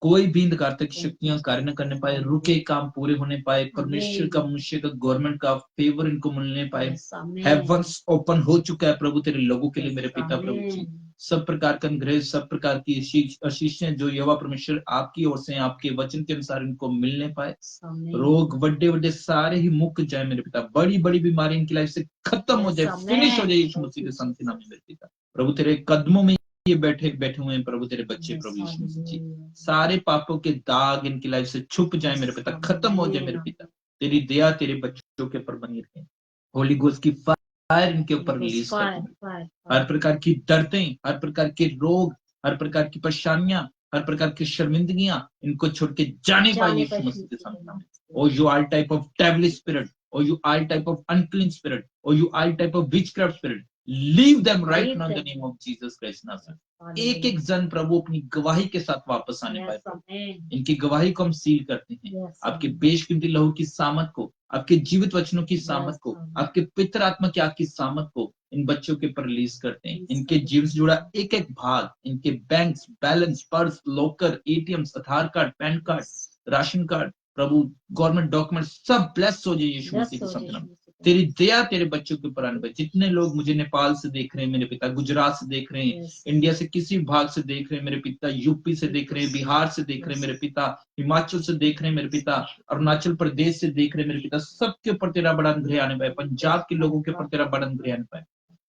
कोई भी अंधकारतक शक्तियां कार्य न करने पाए, रुके काम पूरे होने पाए, परमेश्वर का, मनुष्य का, गवर्नमेंट का फेवर इनको मिलने पाए। हेवंस ओपन हो चुका है प्रभु तेरे लोगों के लिए मेरे पिता प्रभु जी। सब प्रकार का अनुग्रह, सब प्रकार की आशीषें जो यहोवा परमेश्वर आपकी ओर से आपके वचन के अनुसार इनको मिलने पाए। रोग बड़े बड़े सारे ही मुक जाए मेरे पिता, बड़ी बड़ी बीमारी इनकी लाइफ से खत्म हो जाए, फिनिश हो जाए यीशु मसीह के सामर्थ्य नाम में मेरे पिता प्रभु। तेरे कदमों में ये बैठे हुए हैं प्रभु तेरे बच्चे प्रभु यीशु मसीह जी। सारे पापों के दाग इनकी लाइफ से छुप जाए मेरे पिता, खत्म हो जाए मेरे पिता। तेरी दया तेरे बच्चों के ऊपर बनी रहे। होली गोस्ट की फायर इनके ऊपर रिलीज कर। हर प्रकार की दर्दें, हर प्रकार के रोग, हर प्रकार की परेशानियां, हर प्रकार की शर्मिंदगियां इनको छोड़ के जाने पाए यीशु मसीह के सामने। Oh you all type of devil spirit, or you all type of unclean spirit, or you all type of witchcraft spirit, leave them right now in the name of Jesus Christ Nazareth. एक एक जन प्रभु अपनी गवाही के साथ वापस आने पाए। इनकी गवाही को हम सील करते हैं आपके बेशकीमती लहू की सामत को, आपके जीवित वचनों की सामत को, आपके पितर आत्मा की आग की सामत को इन बच्चों के ऊपर रिलीज करते हैं। इनके जीवन से जुड़ा एक एक भाग, इनके bank balance, purse, locker, ATM, Aadhaar card, PAN card, ration card, प्रभु गवर्नमेंट डॉक्यूमेंट सब ब्लेस हो जाए यीशु मसीह के सामने। तेरी दया तेरे बच्चों के ऊपर आने पाए। जितने लोग मुझे नेपाल से देख रहे हैं मेरे पिता, गुजरात से देख रहे हैं, इंडिया से किसी भाग से देख रहे हैं मेरे पिता, यूपी से देख रहे हैं, बिहार से देख रहे हैं मेरे पिता, हिमाचल से देख रहे हैं मेरे पिता, अरुणाचल प्रदेश से देख रहे हैं मेरे पिता, सबके ऊपर तेरा बड़ा अनुग्रह आने पाए। पंजाब के लोगों के ऊपर तेरा बड़ा अनुग्रह आने पाए।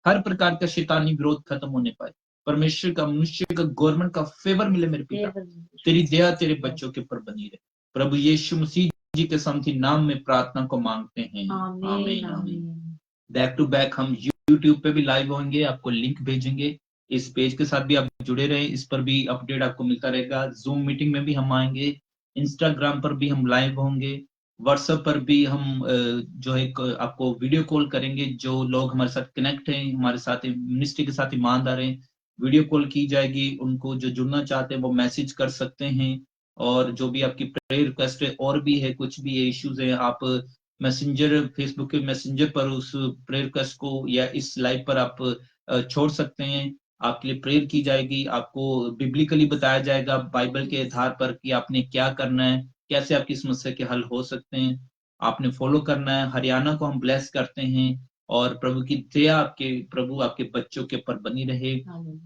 हर प्रकार का शैतानी विरोध खत्म होने पाए। परमेश्वर का, मनुष्य का, गवर्नमेंट का फेवर मिले मेरे पिता। तेरी दया तेरे बच्चों के ऊपर बनी रहे। प्रभु यीशु मसीह जी के सामर्थी नाम में प्रार्थना को मांगते हैं, आमीन आमीन। बैक टू बैक हम YouTube पे भी लाइव होंगे, आपको लिंक भेजेंगे। इस पेज के साथ भी आप जुड़े रहे, इस पर भी अपडेट आपको मिलता रहेगा। जूम मीटिंग में भी हम आएंगे, इंस्टाग्राम पर भी हम लाइव होंगे, व्हाट्सएप पर भी हम जो है आपको वीडियो कॉल करेंगे। जो लोग हमारे साथ कनेक्ट हैं, हमारे साथ मिनिस्ट्री के साथ ईमानदार हैं, वीडियो कॉल की जाएगी। उनको जो जुड़ना चाहते हैं वो मैसेज कर सकते हैं। और जो भी आपकी प्रेयर रिक्वेस्ट है, और भी है कुछ भी इश्यूज है, आप मैसेंजर, फेसबुक के मैसेंजर पर उस प्रेयर रिक्वेस्ट को या इस लाइव पर आप छोड़ सकते हैं। आपके लिए प्रेयर की जाएगी, आपको बिब्लिकली बताया जाएगा बाइबल के आधार पर कि आपने क्या करना है, कैसे आपकी समस्या के हल हो सकते हैं, आपने फॉलो करना है। हरियाणा को हम ब्लेस करते हैं और प्रभु की दया प्रभु आपके बच्चों के ऊपर बनी रहे।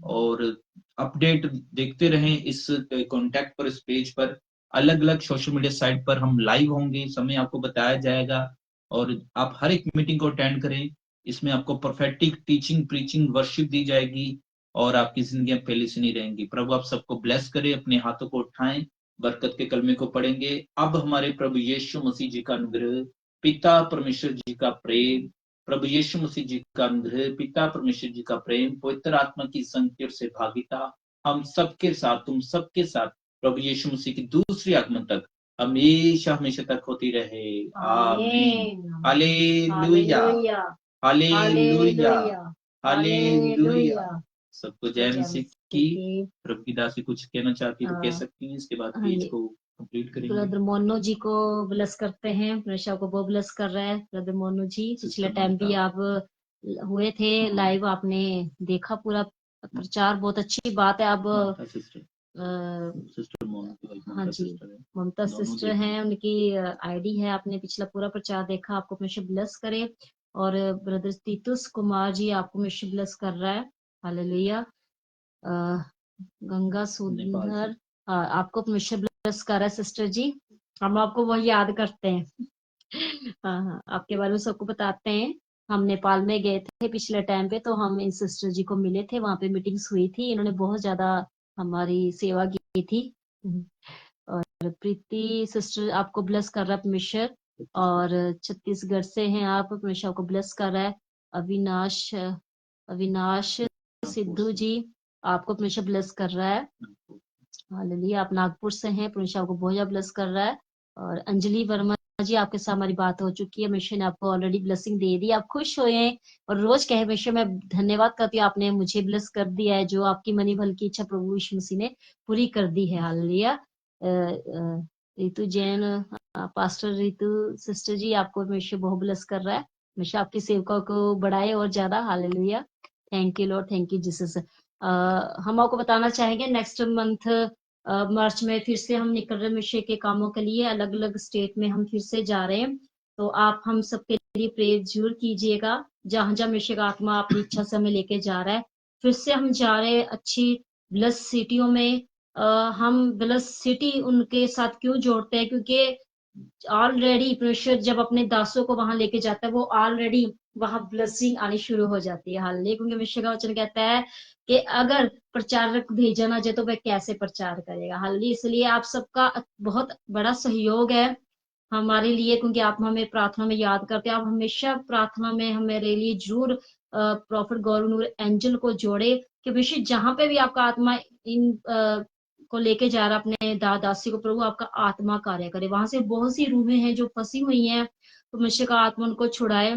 और अपडेट देखते रहें इस कॉन्टैक्ट पर, इस पेज पर, अलग अलग सोशल मीडिया साइट पर हम लाइव होंगे, समय आपको बताया जाएगा और आप हर एक मीटिंग को अटेंड करें। इसमें आपको प्रोफेटिक टीचिंग, प्रीचिंग, वर्शिप दी जाएगी। और आपकी जिंदगियां पहले से नहीं रहेंगी। प्रभु आप सबको ब्लेस करें, अपने हाथों को उठाएं, बरकत के कलमे को पढ़ेंगे। अब हमारे प्रभु यीशु मसीह जी का अनुग्रह, पिता परमेश्वर जी का प्रेम, प्रभु यीशु मसीह जी का अनुग्रह, पिता परमेश्वर जी का प्रेम, पवित्र आत्मा की संगति और सहभागिता हम सबके साथ, तुम सबके साथ प्रभु यीशु मसीह की दूसरी आगमन तक हमेशा हमेशा तक होती रहे। आमीन। Hallelujah, hallelujah, hallelujah. सबको जय मसीह की। प्रभु की दासी कुछ कहना चाहती है तो कह सकती हैं, इसके बाद हाँ पेज जी। को कंप्लीट करेंगे। ब्रदर मोनू जी को ब्लेस करते हैं, प्रशा को वो ब्लेस कर रहा है। ब्रदर मोनू जी, पिछले टाइम भी आप हुए थे लाइव, आपने देखा पूरा प्रचार, बहुत अच्छी बात है। अब सिस्टर हाँ जी, ममता सिस्टर हैं, उनकी आईडी है, आपने पिछला पूरा प्रचार देखा, आपको परमेश्वर ब्लेस करे। और ब्रदर तीतुस कुमार जी, आपको परमेश्वर ब्लेस कर रहा है। हालेलुया। गंगा सुंदर, आपको परमेश्वर ब्लेस कर रहा है सिस्टर जी, हम आपको वही याद करते हैं। हाँ, आपके बारे में सबको बताते हैं। हम नेपाल में गए थे पिछले टाइम पे, तो हम इन सिस्टर जी को मिले थे, वहां पे मीटिंग्स हुई थी, इन्होंने बहुत ज्यादा हमारी सेवा की थी। और प्रीति सिस्टर आपको ब्लेस कर रहा है परमेश्वर, और छत्तीसगढ़ से हैं आप, परमेश्वर आपको ब्लेस कर रहा है। अविनाश सिद्धू जी, आपको परमेश्वर ब्लेस कर रहा है। हालेलुया। आप नागपुर से हैं, परमेश्वर आपको बहुत ज्यादा ब्लेस कर रहा है। और अंजलि वर्मा जी, आपके साथ हमारी बात हो चुकी है, परमेश्वर ने आपको ऑलरेडी ब्लेसिंग दे दी, आप खुश हुए और रोज कहे परमेश्वर मैं धन्यवाद करती हूँ, आपने मुझे ब्लेस कर दिया है, जो आपकी मनी भल की इच्छा प्रभु यीशु मसीह ने पूरी कर दी है। Hallelujah. Ritu Jain, pastor Ritu sister ji, आपको परमेश्वर बहुत ब्लेस कर रहा है, परमेश्वर आपकी सेवका को बढ़ाए और ज्यादा। Hallelujah. Thank you Lord, thank you Jesus. हम आपको बताना चाहेंगे नेक्स्ट मंथ मार्च में फिर से हम निकल रहे मिशन के कामों के लिए, अलग अलग स्टेट में हम फिर से जा रहे हैं, तो आप हम सबके लिए प्रेयर जरूर कीजिएगा। जहां जहां मिशन का आत्मा अपनी इच्छा से हमें लेके जा रहा है, फिर से हम जा रहे हैं अच्छी ब्लस सिटियों में। हम ब्लस सिटी उनके साथ क्यों जोड़ते हैं, क्योंकि ऑलरेडी परमेश्वर जब अपने दासों को वहां लेके जाता है, वो ऑलरेडी वहां ब्लेसिंग आनी शुरू हो जाती है। हालेलुया। क्योंकि परमेश्वर का वचन कहता है कि अगर प्रचारक भेजा ना जाए तो वह कैसे प्रचार करेगा। हालेलुया। इसलिए आप सबका बहुत बड़ा सहयोग है हमारे लिए, क्योंकि आप हमें प्रार्थना में याद करते हैं। आप हमेशा प्रार्थना में हमारे लिए जरूर प्रॉफिट गौरव नूर एंजल को जोड़े कि विशेष जहां पे भी आपका आत्मा इन को लेके जा रहा अपने दासी को, प्रभु आपका आत्मा कार्य करे। वहां से बहुत सी रूहें हैं जो फंसी हुई हैं, परमेश्वर का आत्मा उनको छुड़ाए,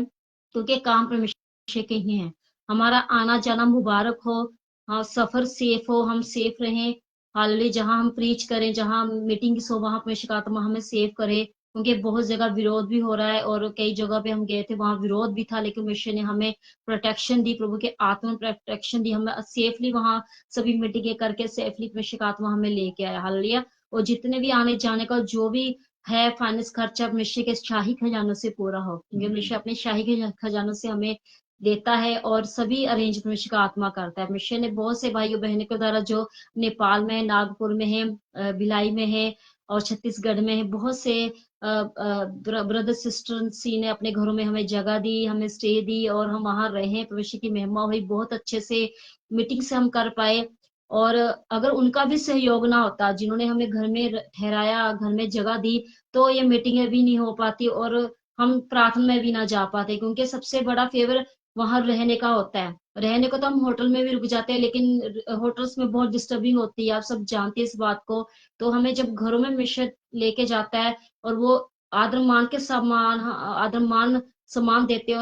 क्योंकि काम परमेश्वर के ही है। हमारा आना जाना मुबारक हो, हाँ, सफर सेफ हो, हम सेफ रहें। हालेलुया। जहां हम प्रीच करें, जहां मीटिंग हो, वहां परमेश्वर का आत्मा हमें सेव करे, क्योंकि बहुत जगह विरोध भी हो रहा है, और कई जगह पे हम गए थे वहां विरोध भी था, लेकिन परमेश्वर ने हमें प्रोटेक्शन दी, प्रभु के आत्मा प्रोटेक्शन दी, हमें सेफली वहां सभी मीटिंगे करके सेफली परमेश्वर का आत्मा हमें लेके आया। हालेलुया। और जितने भी आने जाने का जो भी है फाइनेंस खर्चा परमेश्वर के शाही खजानों से पूरा हो, क्योंकि परमेश्वर अपने शाही खजानों से हमें देता है, और सभी अरेंज परमेश्वर का आत्मा करता है। परमेश्वर ने बहुत से भाइयों बहनों के द्वारा जो नेपाल में, नागपुर में है, भिलाई में है, और छत्तीसगढ़ में है, बहुत से ब्रदर सिस्टर सी ने अपने घरों में हमें जगह दी, हमें स्टे दी, और हम वहां रहे। परमेश्वर की महिमा हुई, बहुत अच्छे से मीटिंग से हम कर पाए। और अगर उनका भी सहयोग ना होता, जिन्होंने हमें घर में ठहराया, घर में जगह दी, तो ये मीटिंगें भी नहीं हो पाती, और हम प्रार्थना में भी ना जा पाते, क्योंकि सबसे बड़ा फेवर वहां रहने का होता है। रहने को तो हम होटल में भी रुक जाते हैं, लेकिन होटल्स में बहुत डिस्टर्बिंग होती है, आप सब जानते हैं इस बात को। तो हमें जब घरों में मिशन लेके जाता है, और वो आदर मान के सामान, आदर मान सामान देते हैं,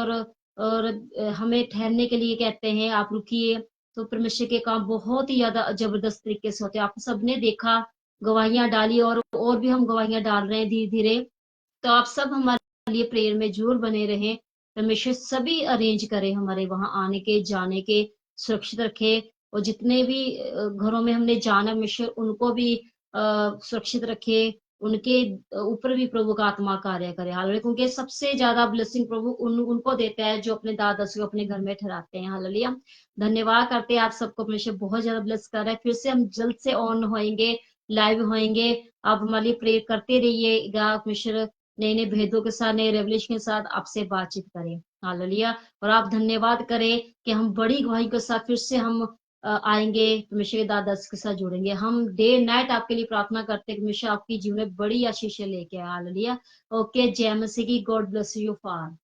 और हमें ठहरने के लिए कहते हैं आप रुकिए, तो परमेश्वर के काम बहुत ही ज्यादा जबरदस्त तरीके से होते हैं। आप सबने देखा, गवाहियां डाली, और भी हम गवाहियां डाल रहे हैं धीरे धीरे। तो आप सब हमारे लिए प्रेयर में जरूर बने रहें, परमेश्वर सभी अरेंज करे हमारे वहां आने के जाने के, सुरक्षित रखे। और जितने भी घरों में हमने जाना, परमेश्वर उनको भी सुरक्षित रखे, उनके ऊपर भी प्रभु का आत्मा कार्य करे। हालेलुया। क्योंकि सबसे ज्यादा ब्लेसिंग प्रभु उनको देता है जो अपने दादा को अपने घर में ठहराते हैं। हालेलुया। धन्यवाद करते हैं आप सबको, परमेश्वर बहुत ज्यादा ब्लेस कर रहा है। फिर से हम जल्द से ऑन होएंगे, लाइव होएंगे। आप हमारे लिए प्रेयर करते रहिएगा, परमेश्वर नए नए भेदों के साथ, नए रेवलेशन के साथ आपसे बातचीत करें। हालेलुया। और आप धन्यवाद करें कि हम बड़ी गवाही के साथ फिर से हम आएंगे, परमेश्वर के दास के साथ जुड़ेंगे। हम डे नाइट आपके लिए प्रार्थना करते हैं कि परमेश्वर आपकी जीवन में बड़ी आशीष लेके आए। हालेलुया। ओके, जय मसीह की। God bless you far.